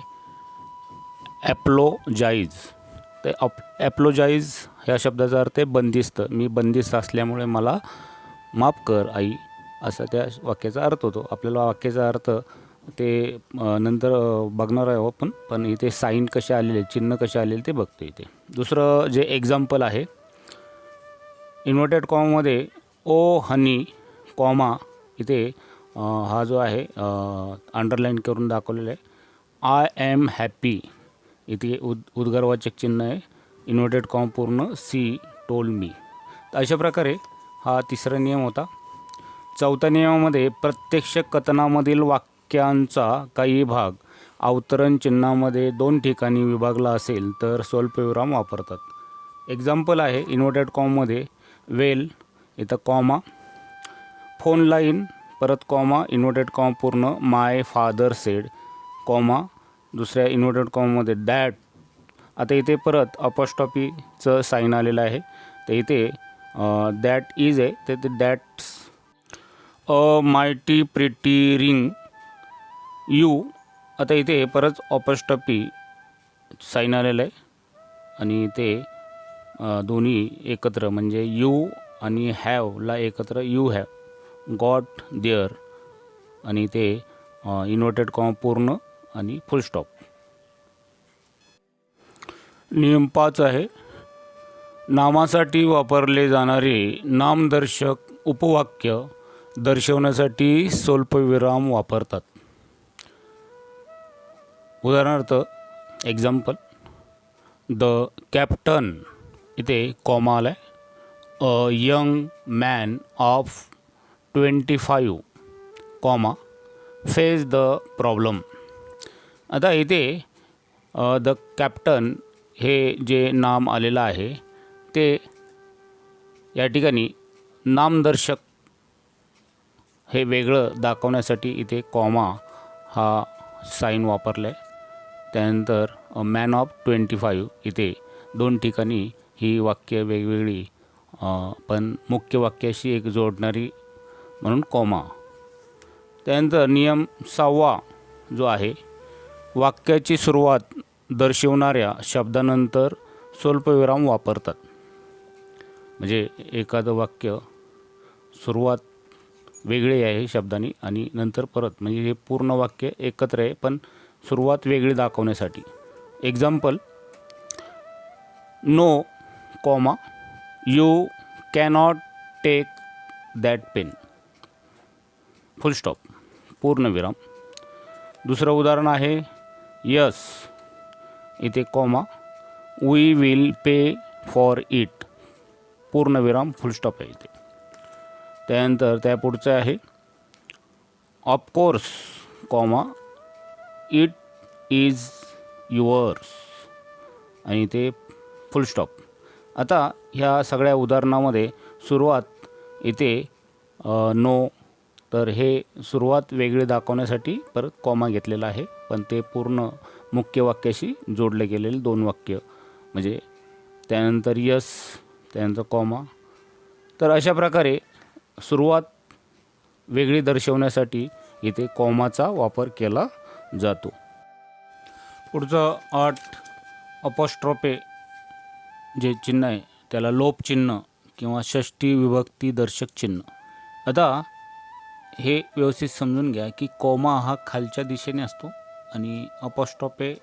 ॲप्लोजाईज. ते ॲप्लोजाईज ह्या शब्दाचा अर्थ आहे बंदिस्त. मी बंदिस्त असल्यामुळे मला माफ कर आई, असा त्या वाक्याचा अर्थ होतो. आपल्याला वाक्याचा अर्थ ते नंतर बघणार आहे आपण, पण इथे साईन कसे आलेले, चिन्ह कसे आलेले ते बघतो. इथे दुसरं जे एक्झाम्पल आहे, इन्व्हर्टेड कॉमामध्ये ओ हनी कॉमा, इथे हा जो आहे अंडरलाईन करून दाखवलेला आहे आय एम हॅपी. इथे उद्गारवाचक चिन्ह आहे, इन्व्हर्टेड कॉमा पूर्ण सी टोल मी. तर अशा प्रकारे हा तिसरा नियम होता. चौथ्या नियमामध्ये प्रत्यक्ष कथनामधील वाक्यांचा काही भाग अवतरण चिन्हामध्ये दोन ठिकाणी विभागला असेल तर स्वल्पविराम वापरतात. एक्झाम्पल आहे, इन्व्हर्टेड कॉममध्ये वेल, इथं कॉमा, फोन लाईन, परत कॉमा, इन्व्हर्टेड कॉमा पूर्ण माय फादर सेड कॉमा, दुसऱ्या इन्व्हर्टेड कॉमामध्ये दॅट. आता इथे परत अपॉस्ट्रॉफीचं साईन आलेलं आहे. तर इथे दॅट इज आहे, तर ते that's a mighty pretty ring you. आता इथे परत अपॉस्ट्रॉफी साईन आलेलं आहे आणि इथे दोन्ही एकत्र म्हणजे यू आणि हॅवला एकत्र यू हॅव गॉट देअर आणि इथे इन्व्हर्टेड कॉमा पूर्ण आणि फुल स्टॉप. नियम 5 आहे, नामासाठी वापरले जाणारे नामदर्शक उपवाक्य दर्शवण्यासाठी स्वल्पविराम वापरतात. उदाहरणार्थ, एक्झाम्पल, द कॅप्टन, इथे कॉमा आला आहे, a young man of 25 comma face the problem. आता इथे द कॅप्टन हे जे नाम आलेलं आहे ते या ठिकाणी नामदर्शक हे वेगळं दाखवण्यासाठी इथे कॉमा हा साईन वापरला आहे. त्यानंतर मॅन ऑफ 25 इथे दोन ठिकाणी ही वाक्य वेगवेगळी पण मुख्य वाक्याशी एक जोडणारी म्हणून कॉमा. त्यानंतर नियम 6 जो आहे, वाक्याची सुरुवात दर्शवणाऱ्या शब्दानंतर स्वल्पविराम वापरतात. म्हणजे एखादं वाक्य सुरुवात वेगळी आहे शब्दांनी आणि नंतर परत म्हणजे हे पूर्ण वाक्य एकत्र आहे पण सुरुवात वेगळी दाखवण्यासाठी. Example, no comma you cannot take that pen full stop पूर्णविराम. दुसरं उदाहरण आहे, यस, इथे comma we will pay for it पूर्णविराम फुल स्टॉप आहे इथे. त्यानंतर त्या पुढचं आहे, of course comma it is yours आणि इथे फुल स्टॉप. आता ह्या सगळ्या उदाहरणामध्ये सुरुवात इथे नो, तर हे सुरुवात वेगळी दाखवण्यासाठी परत कॉमा घेतलेला आहे, पण ते पूर्ण मुख्य वाक्याशी जोडले गेलेले दोन वाक्य, म्हणजे त्यानंतर यस, त्यानंतर कॉमा. तर अशा प्रकारे सुरुवात वेगळी दर्शवण्यासाठी इथे कॉमाचा वापर केला जातो. पुढचं 8 अपॉस्ट्रोफे जे चिन्ह आहे त्याला लोप चिन्ह किंवा षष्ठी विभक्ती दर्शक चिन्ह. आता हे व्यवस्थित समजून घ्या की कॉमा हा खालच्या दिशेने असतो आणि अपॉस्ट्रोफे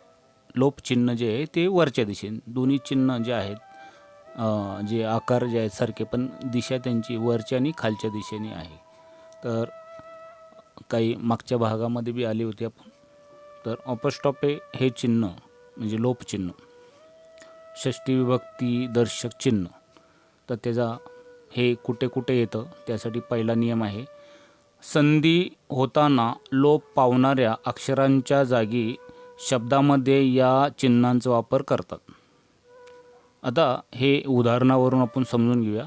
लोप चिन्ह जे आहे ते वरच्या दिशेने. दोन्ही चिन्ह जे आहेत जे आकार जे आहेत सारखे, पण दिशा त्यांची वरच्या आणि खालच्या दिशेने आहे. तर काही मागच्या भागामध्ये बी आली होती आपण. तर अपॉस्ट्रोफे हे चिन्ह म्हणजे लोप चिन्ह, षष्ठी विभक्ती दर्शक चिन्ह. तर त्याचा हे कुठे कुठे येतं त्यासाठी पहिला नियम आहे, संधी होताना लोप पावणाऱ्या अक्षरांच्या जागी शब्दामध्ये या चिन्हांचा वापर करतात. आता हे उदाहरणावरून आपण समजून घेऊया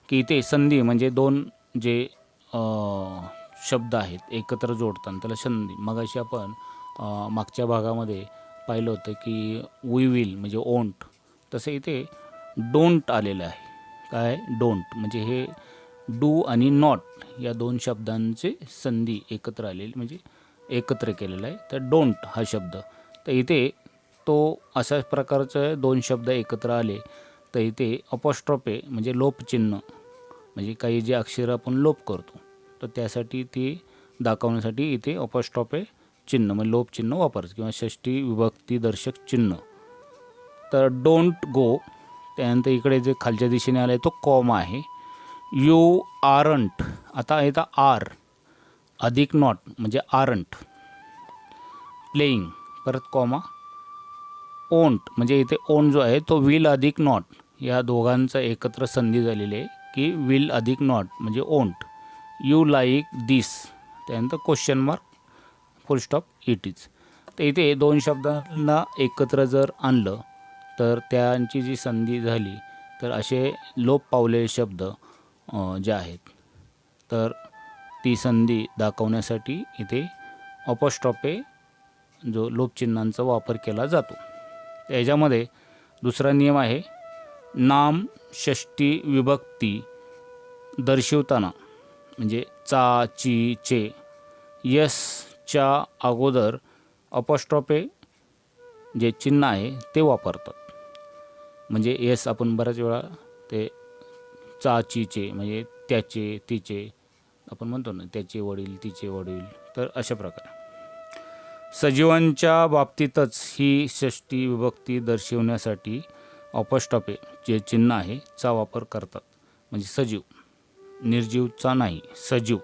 की इथे संधी म्हणजे दोन जे शब्द आहेत एकत्र जोडताना त्याला संधी. मगाशी आपण मागच्या भागामध्ये पाहिलं होतं की वी विल म्हणजे ओंट, तसं इथे डोंट आलेलं आहे. काय डोंट म्हणजे हे डू आणि नॉट या दोन शब्दांचे संधी एकत्र आलेली म्हणजे एकत्र केलेलं आहे. तर डोंट हा शब्द, तर इथे तो अशाच प्रकारचे दोन शब्द एकत्र आले तर इथे अपॉस्ट्रोफे म्हणजे लोपचिन्ह म्हणजे काही जे अक्षर आपण लोप करतो तर त्यासाठी ती दाखवण्यासाठी इथे अपॉस्ट्रोफे चिन्ह म्हणजे लोप चिन्ह वापरायचं किंवा षष्ठी विभक्ती दर्शक चिन्ह. तर डोंट गो, त्यानंतर इकडे जे खालच्या दिशेने आलं आहे तो कॉमा आहे. यू आरंट, आता येतं आर अधिक नॉट म्हणजे आरंट. प्लेईंग परत कॉमा. ओंट म्हणजे इथे ओंट जो आहे तो विल अधिक नॉट या दोघांचा एकत्र संधी झालेली आहे की विल अधिक नॉट म्हणजे ओंट. यू लाईक दिस, त्यानंतर question mark full stop it is. तर इथे दोन शब्दांना एकत्र जर आणलं तर त्यांची जी संधी झाली तर असे लोप पावलेले शब्द जे आहेत तर ती संधी दाखवण्यासाठी इथे अपॉस्ट्रोफे जो लोपचिन्हांचा वापर केला जातो. याच्यामध्ये दुसरा नियम आहे, नाम षष्ठी विभक्ती दर्शवताना म्हणजे चा, ची, चे, यसच्या अगोदर अपॉस्ट्रोफे जे चिन्ह आहे ते वापरतात. म्हणजे यस आपण बऱ्याच वेळा ते चा, ची, चे म्हणजे त्याचे, तिचे आपण म्हणतो ना, त्याचे वडील, तिचे वडील. तर अशा प्रकारे सजीवांच्या बाबतीतच ही षष्ठी विभक्ती दर्शवण्यासाठी अपॉस्ट्रोफे जे चिन्ह आहे चा वापर करतात. म्हणजे सजीव, निर्जीवचा नाही, सजीव.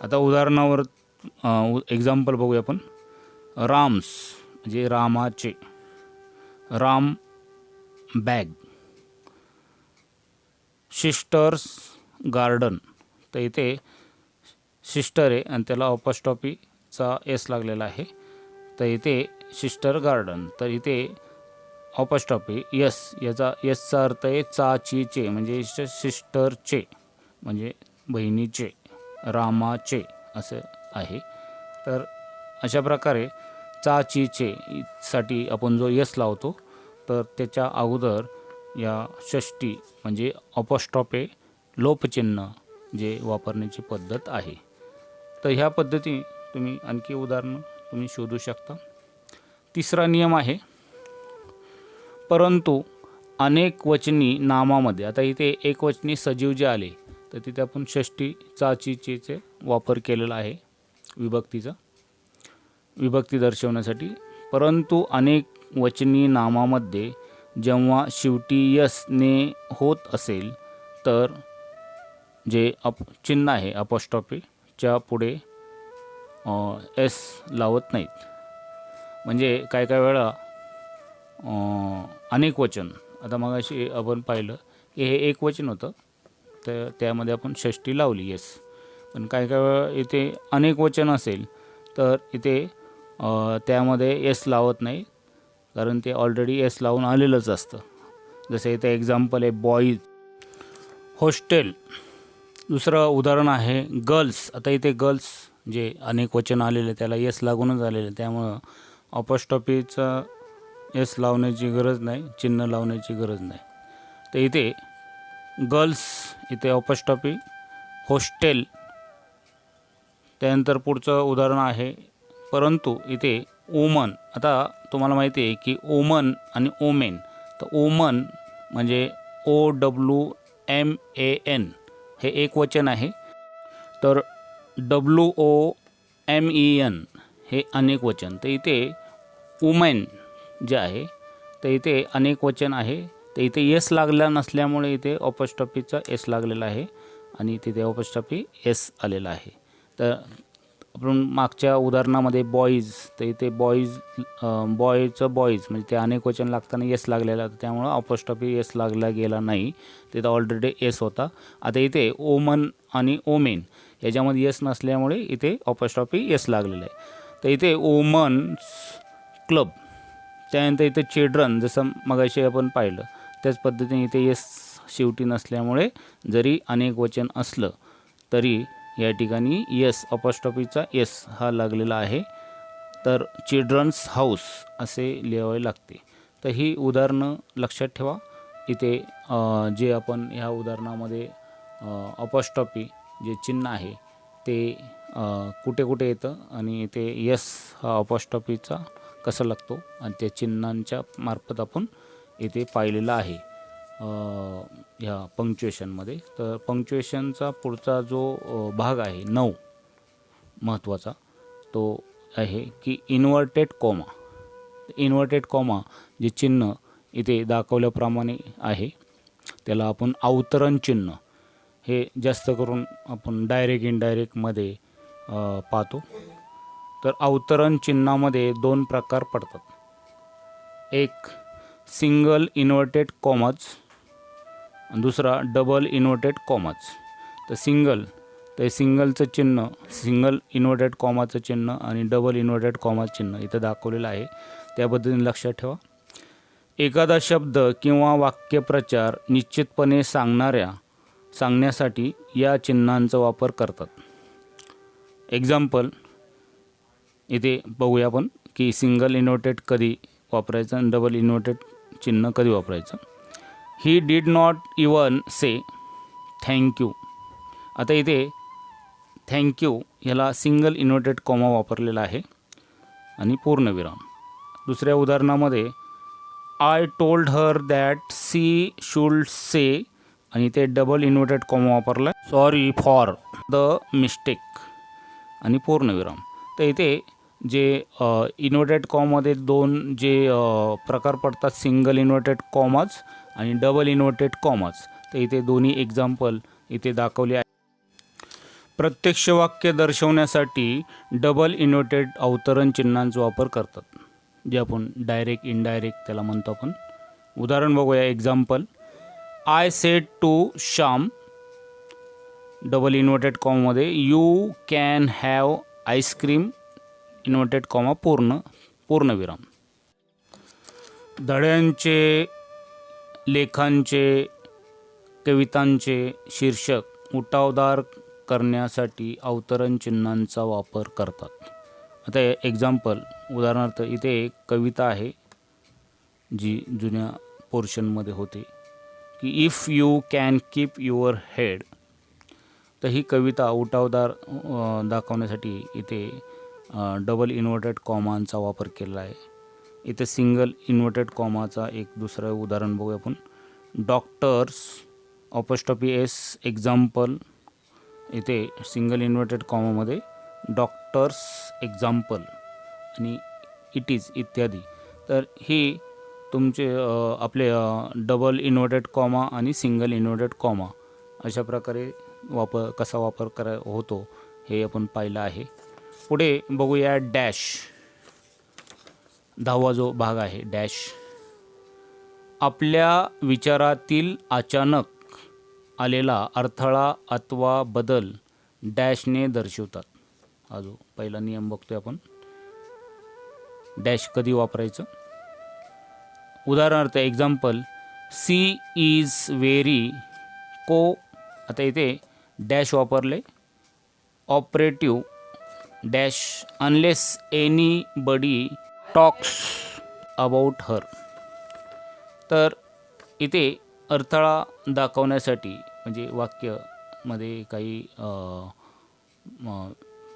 आता उदाहरणावर एक्झाम्पल बघूया आपण. राम्स म्हणजे रामाचे, राम बॅग. सिस्टर्स गार्डन, तर इथे सिस्टर आहे आणि त्याला अपॉस्ट्रोफीचा एस लागलेला आहे तर इथे सिस्टर गार्डन. तर इथे अपॉस्ट्रोफी यस, याचा यसचा अर्थ आहे चा, ची, चे म्हणजे सिस्टरचे म्हणजे बहिणीचे, रामाचे असं आहे. तर अशा प्रकारे चा, ची, चे साठी आपण जो यस लावतो तर त्याच्या अगोदर या षष्ठी म्हणजे अपॉस्ट्रोफे लोपचिन्ह जे वापरण्याची पद्धत आहे. तर ह्या पद्धती तुम्ही आणखी उदाहरणं तुम्ही शोधू शकता. तिसरा नियम आहे, परंतु अनेक वचनी नामामध्ये. आता इथे एकवचनी सजीव जे आले तर तिथे आपण षष्ठी चा, ची, चेचे वापर केलेला आहे विभक्तीचा, विभक्ती दर्शवण्यासाठी. परंतु अनेक वचनी नामामध्ये जेव्हा शेवटी यस ने होत असेल तर जे चिन्ह आहे अपॉस्ट्रोफीच्या पुढे एस लावत नाहीत. म्हणजे काय काय वेळा अनेक वचन, आता मगाशी आपण पाहिलं की हे एक वचन होतं तर त्यामध्ये आपण षष्ठी लावली यस, पण काय काय वेळा इथे अनेक वचन असेल तर इथे त्यामध्ये एस लावत नाही, कारण ते ऑलरेडी एस लावून आलेलंच असतं. जसं इथे एक्झाम्पल आहे बॉईज, हॉस्टेल. दुसरं उदाहरण आहे गर्ल्स. आता इथे गर्ल्स जे अनेक वचन आलेले त्याला एस लागूनच आलेले, त्यामुळं अपॉस्ट्रॉफीचं एस लावण्याची गरज नाही, चिन्ह लावण्याची गरज नाही. तर इथे गर्ल्स, इथे अपॉस्ट्रॉफी, हॉस्टेल. त्यानंतर पुढचं उदाहरण आहे परंतु, इथे वुमन. आता तुम्हाला माहिती आहे की वुमन आणि ओमेन. तर वुमन म्हणजे OWMAN हे एक वचन आहे, तर WOMEN हे अनेक वचन. तर इथे वुमेन जे आहे तर इथे अनेक वचन आहे, तर इथे एस लागला नसल्यामुळे इथे अपॉस्ट्रॉफीचा एस लागलेला आहे आणि तिथे अपॉस्ट्रॉफी एस आलेला आहे. तर आपण मागच्या उदाहरणामध्ये बॉईज, तर इथे बॉयचं बॉईज म्हणजे ते अनेक वचन लागताना एस लागलेला होता, त्यामुळं अपॉस्ट्रॉफी एस लागला गेला नाही, तिथं ऑलरेडी एस होता. आता इथे ओमन आणि ओमेन याच्यामध्ये एस नसल्यामुळे इथे अपॉस्ट्रॉफी एस लागलेला आहे. तर इथे वुमन्स क्लब. त्यानंतर इथे चिल्ड्रन, जसं मगाशी आपण पाहिलं त्याच पद्धतीने इथे एस शेवटी नसल्यामुळे जरी अनेक वचन असलं तरी या ठिकाणी एस, अपॉस्ट्रॉफीचा एस हा लागलेला आहे. तर चिल्ड्रन्स हाऊस असे लिहावे लागते. तर ही उदाहरणं लक्षात ठेवा. इथे जे आपण ह्या उदाहरणामध्ये अपॉस्ट्रॉफी जे चिन्ह आहे ते कुठे कुठे येतं आणि ते एस हा अपॉस्ट्रॉफीचा कसा लागतो आणि त्या चिन्हांच्या मार्फत आपण इथे पाहिलेलं आहे ह्या पंक्च्युएशनमध्ये. तर पंक्च्युएशनचा पुढचा जो भाग आहे 9 महत्त्वाचा, तो आहे की इन्व्हर्टेड कॉमा. इन्व्हर्टेड कॉमा जे चिन्ह इथे दाखवल्याप्रमाणे आहे त्याला आपण अवतरण चिन्ह, हे जास्त करून आपण डायरेक्ट इनडायरेक्टमध्ये पाहतो. तर अवतरण चिन्हामध्ये 2 प्रकार पडतात. एक सिंगल इन्व्हर्टेड कॉमाज आणि दुसरा डबल इन्व्हर्टेड कॉमाज. तर सिंगलचं चिन्ह, सिंगल इन्व्हर्टेड कॉमाचं चिन्ह आणि डबल इन्व्हर्टेड कॉमाचं चिन्ह इथं दाखवलेलं आहे. त्या पद्धतीने लक्षात ठेवा. एखादा शब्द किंवा वाक्यप्रचार निश्चितपणे सांगण्यासाठी या चिन्हांचा वापर करतात. एक्झाम्पल इथे बघूया आपण की सिंगल इन्व्हर्टेड कधी वापरायचं आणि डबल इन्व्हर्टेड चिन्ह कधी वापरायचं. He did not even say thank you. आता इथे थँक्यू ह्याला सिंगल इन्व्हर्टेड कॉमा वापरलेला आहे आणि पूर्णविराम. दुसऱ्या उदाहरणामध्ये I told her that she should say आणि ते डबल इन्व्हर्टेड कॉमा वापरला, सॉरी फॉर द मिस्टेक आणि पूर्णविराम. तर इथे जे इन्व्हर्टेड कॉममध्ये 2 जे प्रकार पडतात, सिंगल इन्व्हर्टेड कॉमाज आणि डबल इन्व्हर्टेड कॉमाज. तर इथे दोन्ही एक्झाम्पल इथे दाखवले आहे. प्रत्यक्ष वाक्य दर्शवण्यासाठी डबल इन्व्हर्टेड अवतरण चिन्हांचा वापर करतात, जे आपण डायरेक्ट इनडायरेक्ट त्याला म्हणतो आपण. उदाहरण बघूया. Example I said to Shyam, double inverted कॉममध्ये you can have ice cream, inverted comma पूर्णविराम. धड्यांचे, लेखांचे, कवितांचे शीर्षक उठावदार करण्यासाठी अवतरण चिन्हांचा वापर करतात. आता एक्झाम्पल, उदाहरणार्थ इथे एक कविता आहे जी जुन्या पोर्शनमध्ये होते की if you can keep your head. तर ही कविता उठावदार दाखवण्यासाठी इथे डबल इन्व्हर्टेड कॉमांचा वापर केलेला आहे. इथे सिंगल इन्व्हर्टेड कॉमाचा एक दुसरं उदाहरण बघूया आपण. Doctors apostrophe S. एक्झाम्पल इथे सिंगल इन्व्हर्टेड कॉमामध्ये डॉक्टर्स एक्झाम्पल आणि इट इज इत्यादी. तर ही तुमचे आपले डबल इन्व्हर्टेड कॉमा आणि सिंगल इन्व्हर्टेड कॉमा अशा प्रकारे कसा वापर होतो हे आपण पाहिलं आहे. पुढे बघूया डॅश. 10वा जो भाग आहे डॅश. आपल्या विचारातील अचानक आलेला अडथळा अथवा बदल डॅशने दर्शवतात. हा जो पहिला नियम बघतोय आपण. डॅश कधी वापरायचं. उदाहरणार्थ एक्झाम्पल, सी इज व्हेरी को. आता इथे डॅश वापरले. Operative dash unless anybody talks about her. तर इथे अडथळा दाखवण्यासाठी म्हणजे वाक्यामध्ये काही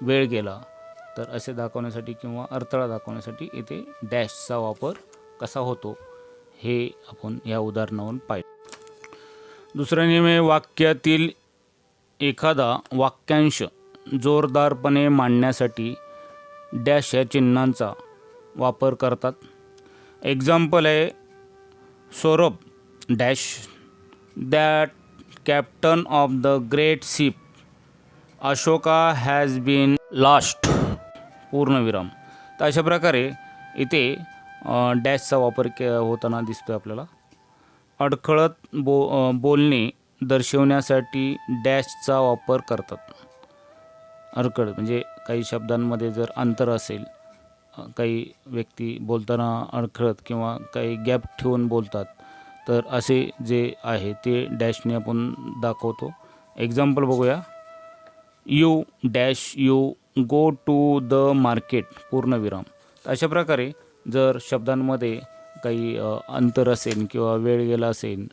वेळ गेला तर असे दाखवण्यासाठी किंवा अडथळा दाखवण्यासाठी इथे डॅशचा वापर कसा होतो हे आपण या उदाहरणावरून पाहिलं. दुसरा नियम आहे, वाक्यातील एखादा वाक्यांश जोरदारपणे मांडण्यासाठी डॅश या चिन्हांचा वापर करतात. एक्झाम्पल आहे, Saurabh dash that captain of the great ship Ashoka has been lost पूर्णविराम. तर अशा प्रकारे इथे डॅशचा वापर होताना दिसतो आपल्याला. अडखळत बोलणे दर्शवण्यासाठी डॅशचा वापर करतात. अडखळत म्हणजे काही शब्दांमध्ये जर अंतर असेल, काही व्यक्ती बोलताना अडखळत किंवा काही गॅप ठेवून बोलतात, तर असे जे आहे ते डॅशने आपण दाखवतो. एक्झाम्पल बघूया, you dash you go to the market पूर्णविराम. अशा प्रकारे जर शब्दांमध्ये काही अंतर असेल किंवा वेळ गेला असेल,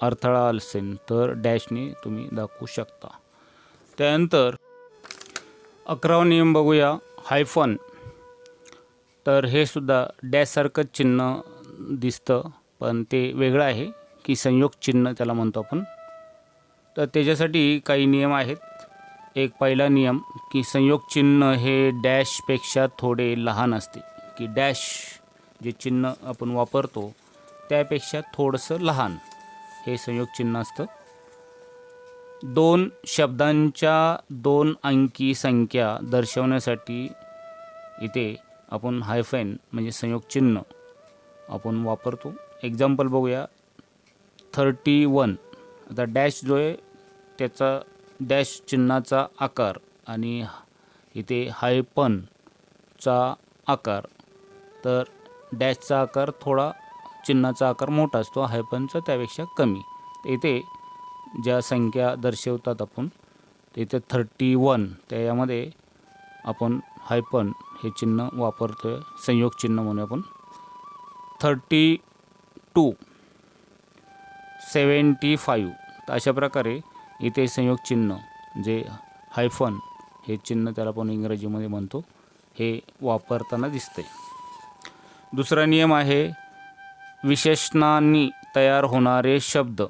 अडथळा असेल तर डॅशने तुम्ही दाखवू शकता. त्यानंतर 11वा नियम बघूया, हायफन. तर हे सुद्धा डॅशसारखंच चिन्ह दिसतं, पण ते वेगळं आहे की संयोग चिन्ह त्याला म्हणतो आपण. तर त्याच्यासाठी काही नियम आहेत. एक पहिला नियम की संयोग चिन्ह हे डॅशपेक्षा थोडे लहान असते, की डॅश जे चिन्ह आपण वापरतो त्यापेक्षा थोडंसं लहान हे संयोग चिन्ह असतं. 2 शब्दांच्या 2 अंकी संख्या दर्शवण्यासाठी इथे आपण हायफन म्हणजे संयोग चिन्ह आपण वापरतो. एक्झाम्पल बघूया, 31. आता डॅश जो आहे त्याचा डॅश चिन्हाचा आकार आणि इथे हायफनचा आकार, तर डॅशचा आकार थोडा चिन्हाचा आकार मोठा असतो, हायफनचा त्यापेक्षा कमी. इथे ज्या संख्या दर्शवतात आपण तिथे 31, त्यामध्ये आपण हायफन हे चिन्ह वापरतो आहे, संयोग चिन्ह म्हणून आपण. 32, 75. तर अशा प्रकारे इथे संयोग चिन्ह जे हायफन हे चिन्ह त्याला आपण इंग्रजीमध्ये म्हणतो हे वापरताना दिसते. दुसरा नियम आहे, विशेषणांनी तयार होणारे शब्द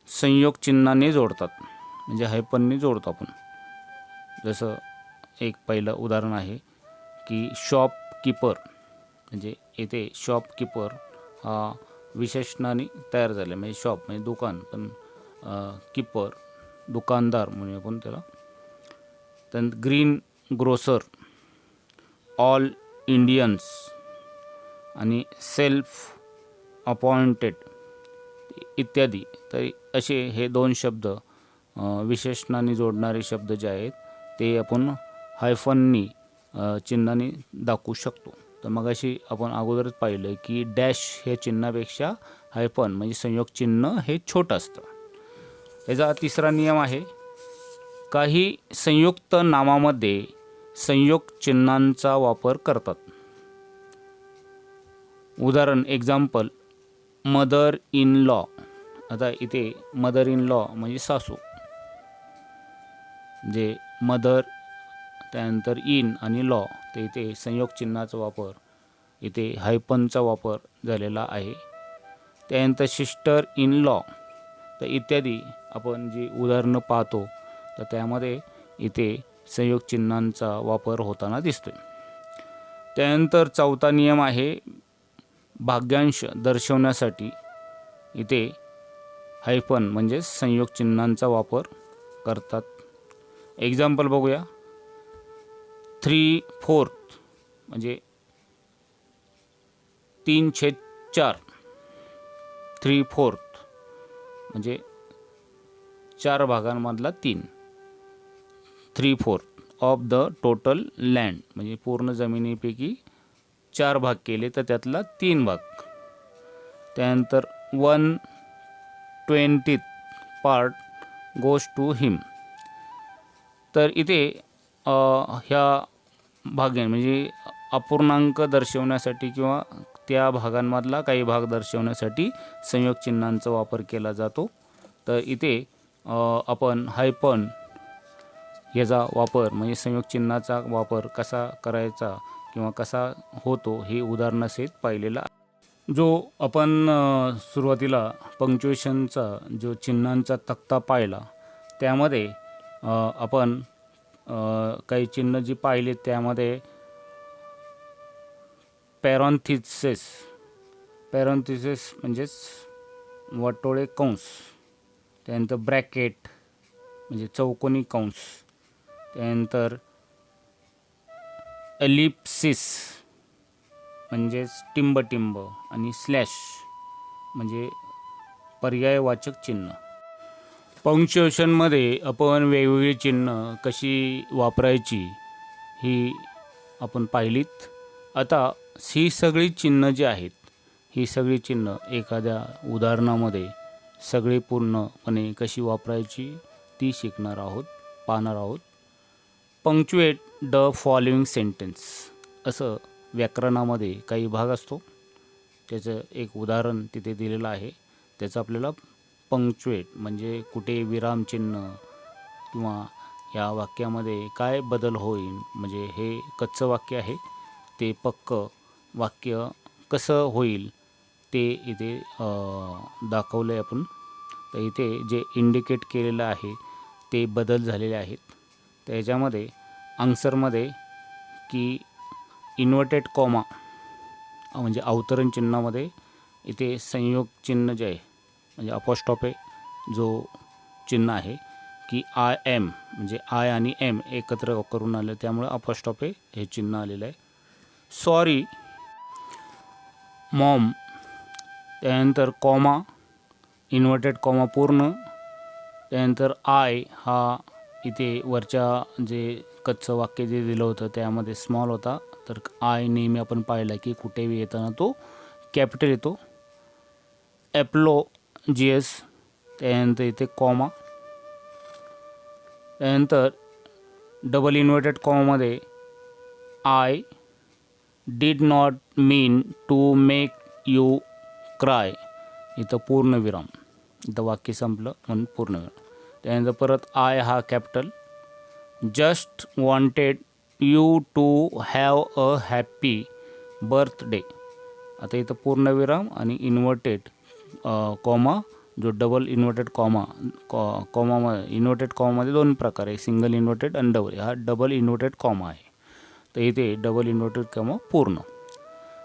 संयोग चिन्हाने जोडतात, म्हणजे हायफनने जोडतो आपण. जसं एक पहिलं उदाहरण आहे की शॉपकीपर, म्हणजे येथे शॉपकीपर हा विशेषणाने तयार झाला, म्हणजे शॉप म्हणजे दुकान, पण कीपर दुकानदार म्हणून आपण त्याला. त्यानंतर ग्रीन ग्रोसर, ऑल इंडियन्स आणि सेल्फ अपॉइंटेड इत्यादी. तर असे हे 2 शब्द विशेषणाने जोडणारे शब्द जे आहेत ते आपण हायफननी चिन्हाने दाखवू शकतो. तर मग अशी आपण अगोदरच पाहिलं की डॅश हे चिन्हापेक्षा हायफन म्हणजे संयोग चिन्ह हे छोटं असतं. याचा तिसरा नियम आहे, काही संयुक्त नामामध्ये संयोग चिन्हांचा वापर करतात. उदाहरण एक्झाम्पल, मदर इन लॉ. आता इथे मदर इन लॉ म्हणजे सासू, जे मदर त्यानंतर इन आणि लॉ, ते इथे संयोग चिन्हाचा वापर, इथे हायफनचा वापर झालेला आहे. त्यानंतर सिस्टर इन लॉ, तर इत्यादी आपण जी उदाहरणं पाहतो तर त्यामध्ये इथे संयोग चिन्हांचा वापर होताना दिसतोय. त्यानंतर 4था नियम आहे, भाग्यांश दर्शवण्यासाठी इथे हायफन म्हणजे संयोग चिन्हांचा वापर करतात. एक्झाम्पल बघूया, 3/4 म्हणजे 3/4, 3/4 म्हणजे 4 भागांमधला 3, 3/4. ऑफ द टोटल लँड, म्हणजे पूर्ण जमिनीपैकी 4 भाग केले तर त्यातला 3 भाग. त्यानंतर 1/20 पार्ट गोज टू हिम. तर इथे ह्या भागे म्हणजे अपूर्णांक दर्शवण्यासाठी किंवा त्या भागांमधला काही भाग दर्शवण्यासाठी संयोग चिन्हांचा वापर केला जातो. तर इथे आपण हायपन याचा वापर म्हणजे संयोग चिन्हाचा वापर कसा करायचा किंवा कसा होतो हे उदाहरणासहित पाहिलेला आहे. जो आपण सुरुवातीला पंक्च्युएशनचा जो चिन्हांचा तक्ता पाहिला त्यामध्ये आपण काही चिन्ह जी पाहिली त्यामध्ये पॅरेंथेसिस म्हणजेच वाटोळे कंस, त्यानंतर ब्रॅकेट म्हणजे चौकोनी कंस, त्यानंतर एलिप्सिस म्हणजेच टिंब आणि स्लॅश म्हणजे पर्यायवाचक चिन्ह. पंक्च्युएशनमध्ये आपण वेगवेगळी चिन्ह कशी वापरायची ही आपण पाहिलीत. आता ही सगळी चिन्ह जी आहेत ही सगळी चिन्ह एखाद्या उदाहरणामध्ये सगळी पूर्णपणे कशी वापरायची ती शिकणार आहोत, पाहणार आहोत. पंक्च्युएट द फॉलोइंग सेंटेन्स असं व्याकरणामध्ये काही भाग असतो, त्याचं एक उदाहरण तिथे दिलेलं आहे. त्याचं आपल्याला पंक्च्युएट म्हणजे कुठे विरामचिन्ह किंवा या वाक्यामध्ये काय बदल होईल, म्हणजे हे कच्चं वाक्य आहे ते पक्क वाक्य कसं होईल ते इथे दाखवलं आहे आपण. तर इथे जे इंडिकेट केलेलं आहे ते बदल झालेले आहेत. त्याच्यामध्ये आन्सरमध्ये की इन्व्हर्टेड कॉमा म्हणजे अवतरण चिन्हामध्ये इथे संयोग चिन्ह जे आहे म्हणजे अपॉस्ट्रॉफे जो चिन्ह आहे की आय एम म्हणजे आय आणि एम एकत्र करून आलं त्यामुळे अपॉस्ट्रॉफे हे चिन्ह आलेलं आहे. सॉरी मॉम, त्यानंतर कॉमा इन्व्हर्टेड कॉमा पूर्ण, त्यानंतर आय हा इथे वरच्या जे कच्चं वाक्य जे दिलं होतं त्यामध्ये स्मॉल होता, तर आय नेहमी आपण पाहिला की कुठेही येताना तो कॅपिटल येतो. एप्लॉजियस, त्यानंतर इथे कॉमा, त्यानंतर डबल इन्व्हर्टेड कॉमामध्ये I did not mean to make you cry, इथं पूर्णविराम, इथं वाक्य संपलं म्हणून पूर्णविराम. त्यानंतर परत आय हा capital. Just wanted you to have a happy birthday, आता इथं पूर्णविराम आणि इन्व्हर्टेड कॉमा जो डबल इन्व्हर्टेड कॉमामध्ये इन्व्हर्टेड कॉमामध्ये दोन प्रकार आहे, सिंगल इन्व्हर्टेड आणि डबल. हा डबल इन्व्हर्टेड कॉमा आहे, तर इथे डबल इन्व्हर्टेड कॉमा पूर्ण.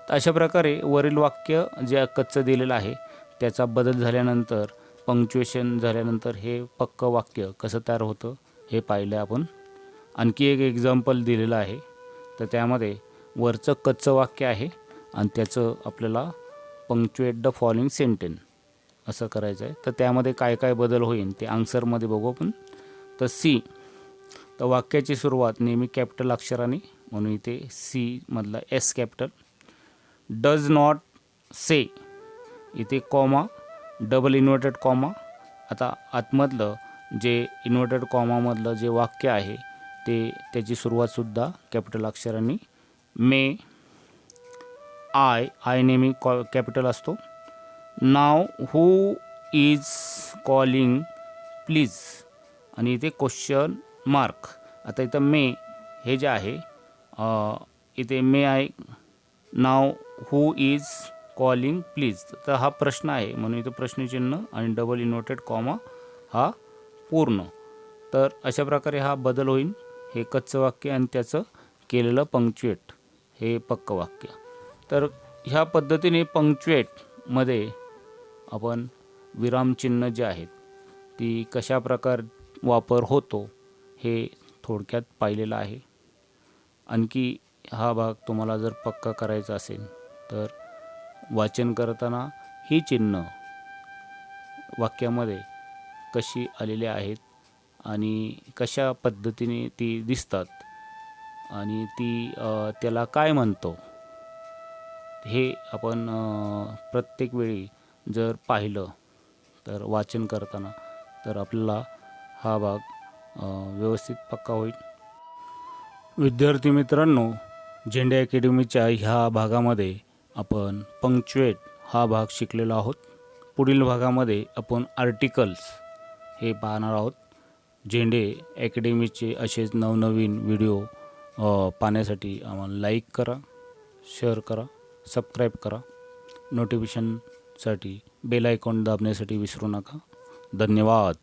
तर अशा प्रकारे वरील वाक्य जे कच्चं दिलेलं आहे त्याचा बदल झाल्यानंतर पंक्च्युएशन झाल्यानंतर हे पक्क वाक्य कसं तयार होतं हे पाहिलं आपण. आणखी एक एक्झाम्पल दिलेलं आहे, तर त्यामध्ये वरचं कच्चं वाक्य आहे आणि त्याचं आपल्याला पंक्च्युएट द फॉलोइंग सेंटेन्स असं करायचं आहे. तर त्यामध्ये काय काय बदल होईल ते आन्सरमध्ये बघू आपण. तर सी, तर वाक्याची सुरुवात नेहमी कॅपिटल अक्षराने म्हणून इथे सी मधला एस कॅपिटल. डज नॉट से, इथे कॉमा डबल इन्व्हर्टेड कॉमा. आता आतमधलं जे इन्व्हर्टेड कॉमामधलं जे वाक्य आहे ते त्याची सुरुवातसुद्धा कॅपिटल अक्षरांनी. मे, आय नेहमी कॅपिटल असतो. नाव हू इज कॉलिंग प्लीज आणि इथे क्वेश्चन मार्क. आता इथं मे हे जे आहे इथे मे आहे, नाव हू इज कॉलिंग प्लीज, तर हा प्रश्न आहे म्हणून इथं प्रश्नचिन्ह आणि डबल इन्व्हर्टेड कॉमा हा पूर्ण. तर अशा प्रकारे हा बदल होईल. हे कच्चं वाक्य आणि त्याचं केलेलं पंक्च्युएट हे पक्क वाक्य. तर ह्या पद्धतीने पंक्च्युएटमध्ये आपण विरामचिन्ह जे आहेत ती कशा प्रकार वापर होतो हे थोडक्यात पाहिलेलं आहे. आणखी हा भाग तुम्हाला जर पक्का करायचा असेल तर वाचन करताना ही चिन्ह वाक्यामध्ये कशी आलेली आहेत आणि कशा पद्धतीने ती दिसतात आणि त्याला काय म्हणतो हे आपण प्रत्येक वेळी जर पाहिलं तर वाचन करताना तर आपल्याला हा भाग व्यवस्थित पक्का होईल. विद्यार्थी मित्रांनो, झेंडे अकॅडमीच्या ह्या भागामध्ये आपण पंक्च्युएट हा भाग शिकलेलो आहोत. पुढील भागामध्ये आपण आर्टिकल्स हे पाहणार आहोत. झेंडे अकॅडमीचे असेच नवनवीन व्हिडिओ पाहण्यासाठी आम्हाला लाईक करा, शेअर करा, सबस्क्राईब करा. नोटिफिकेशनसाठी बेल आयकॉन दाबण्यासाठी विसरू नका. धन्यवाद.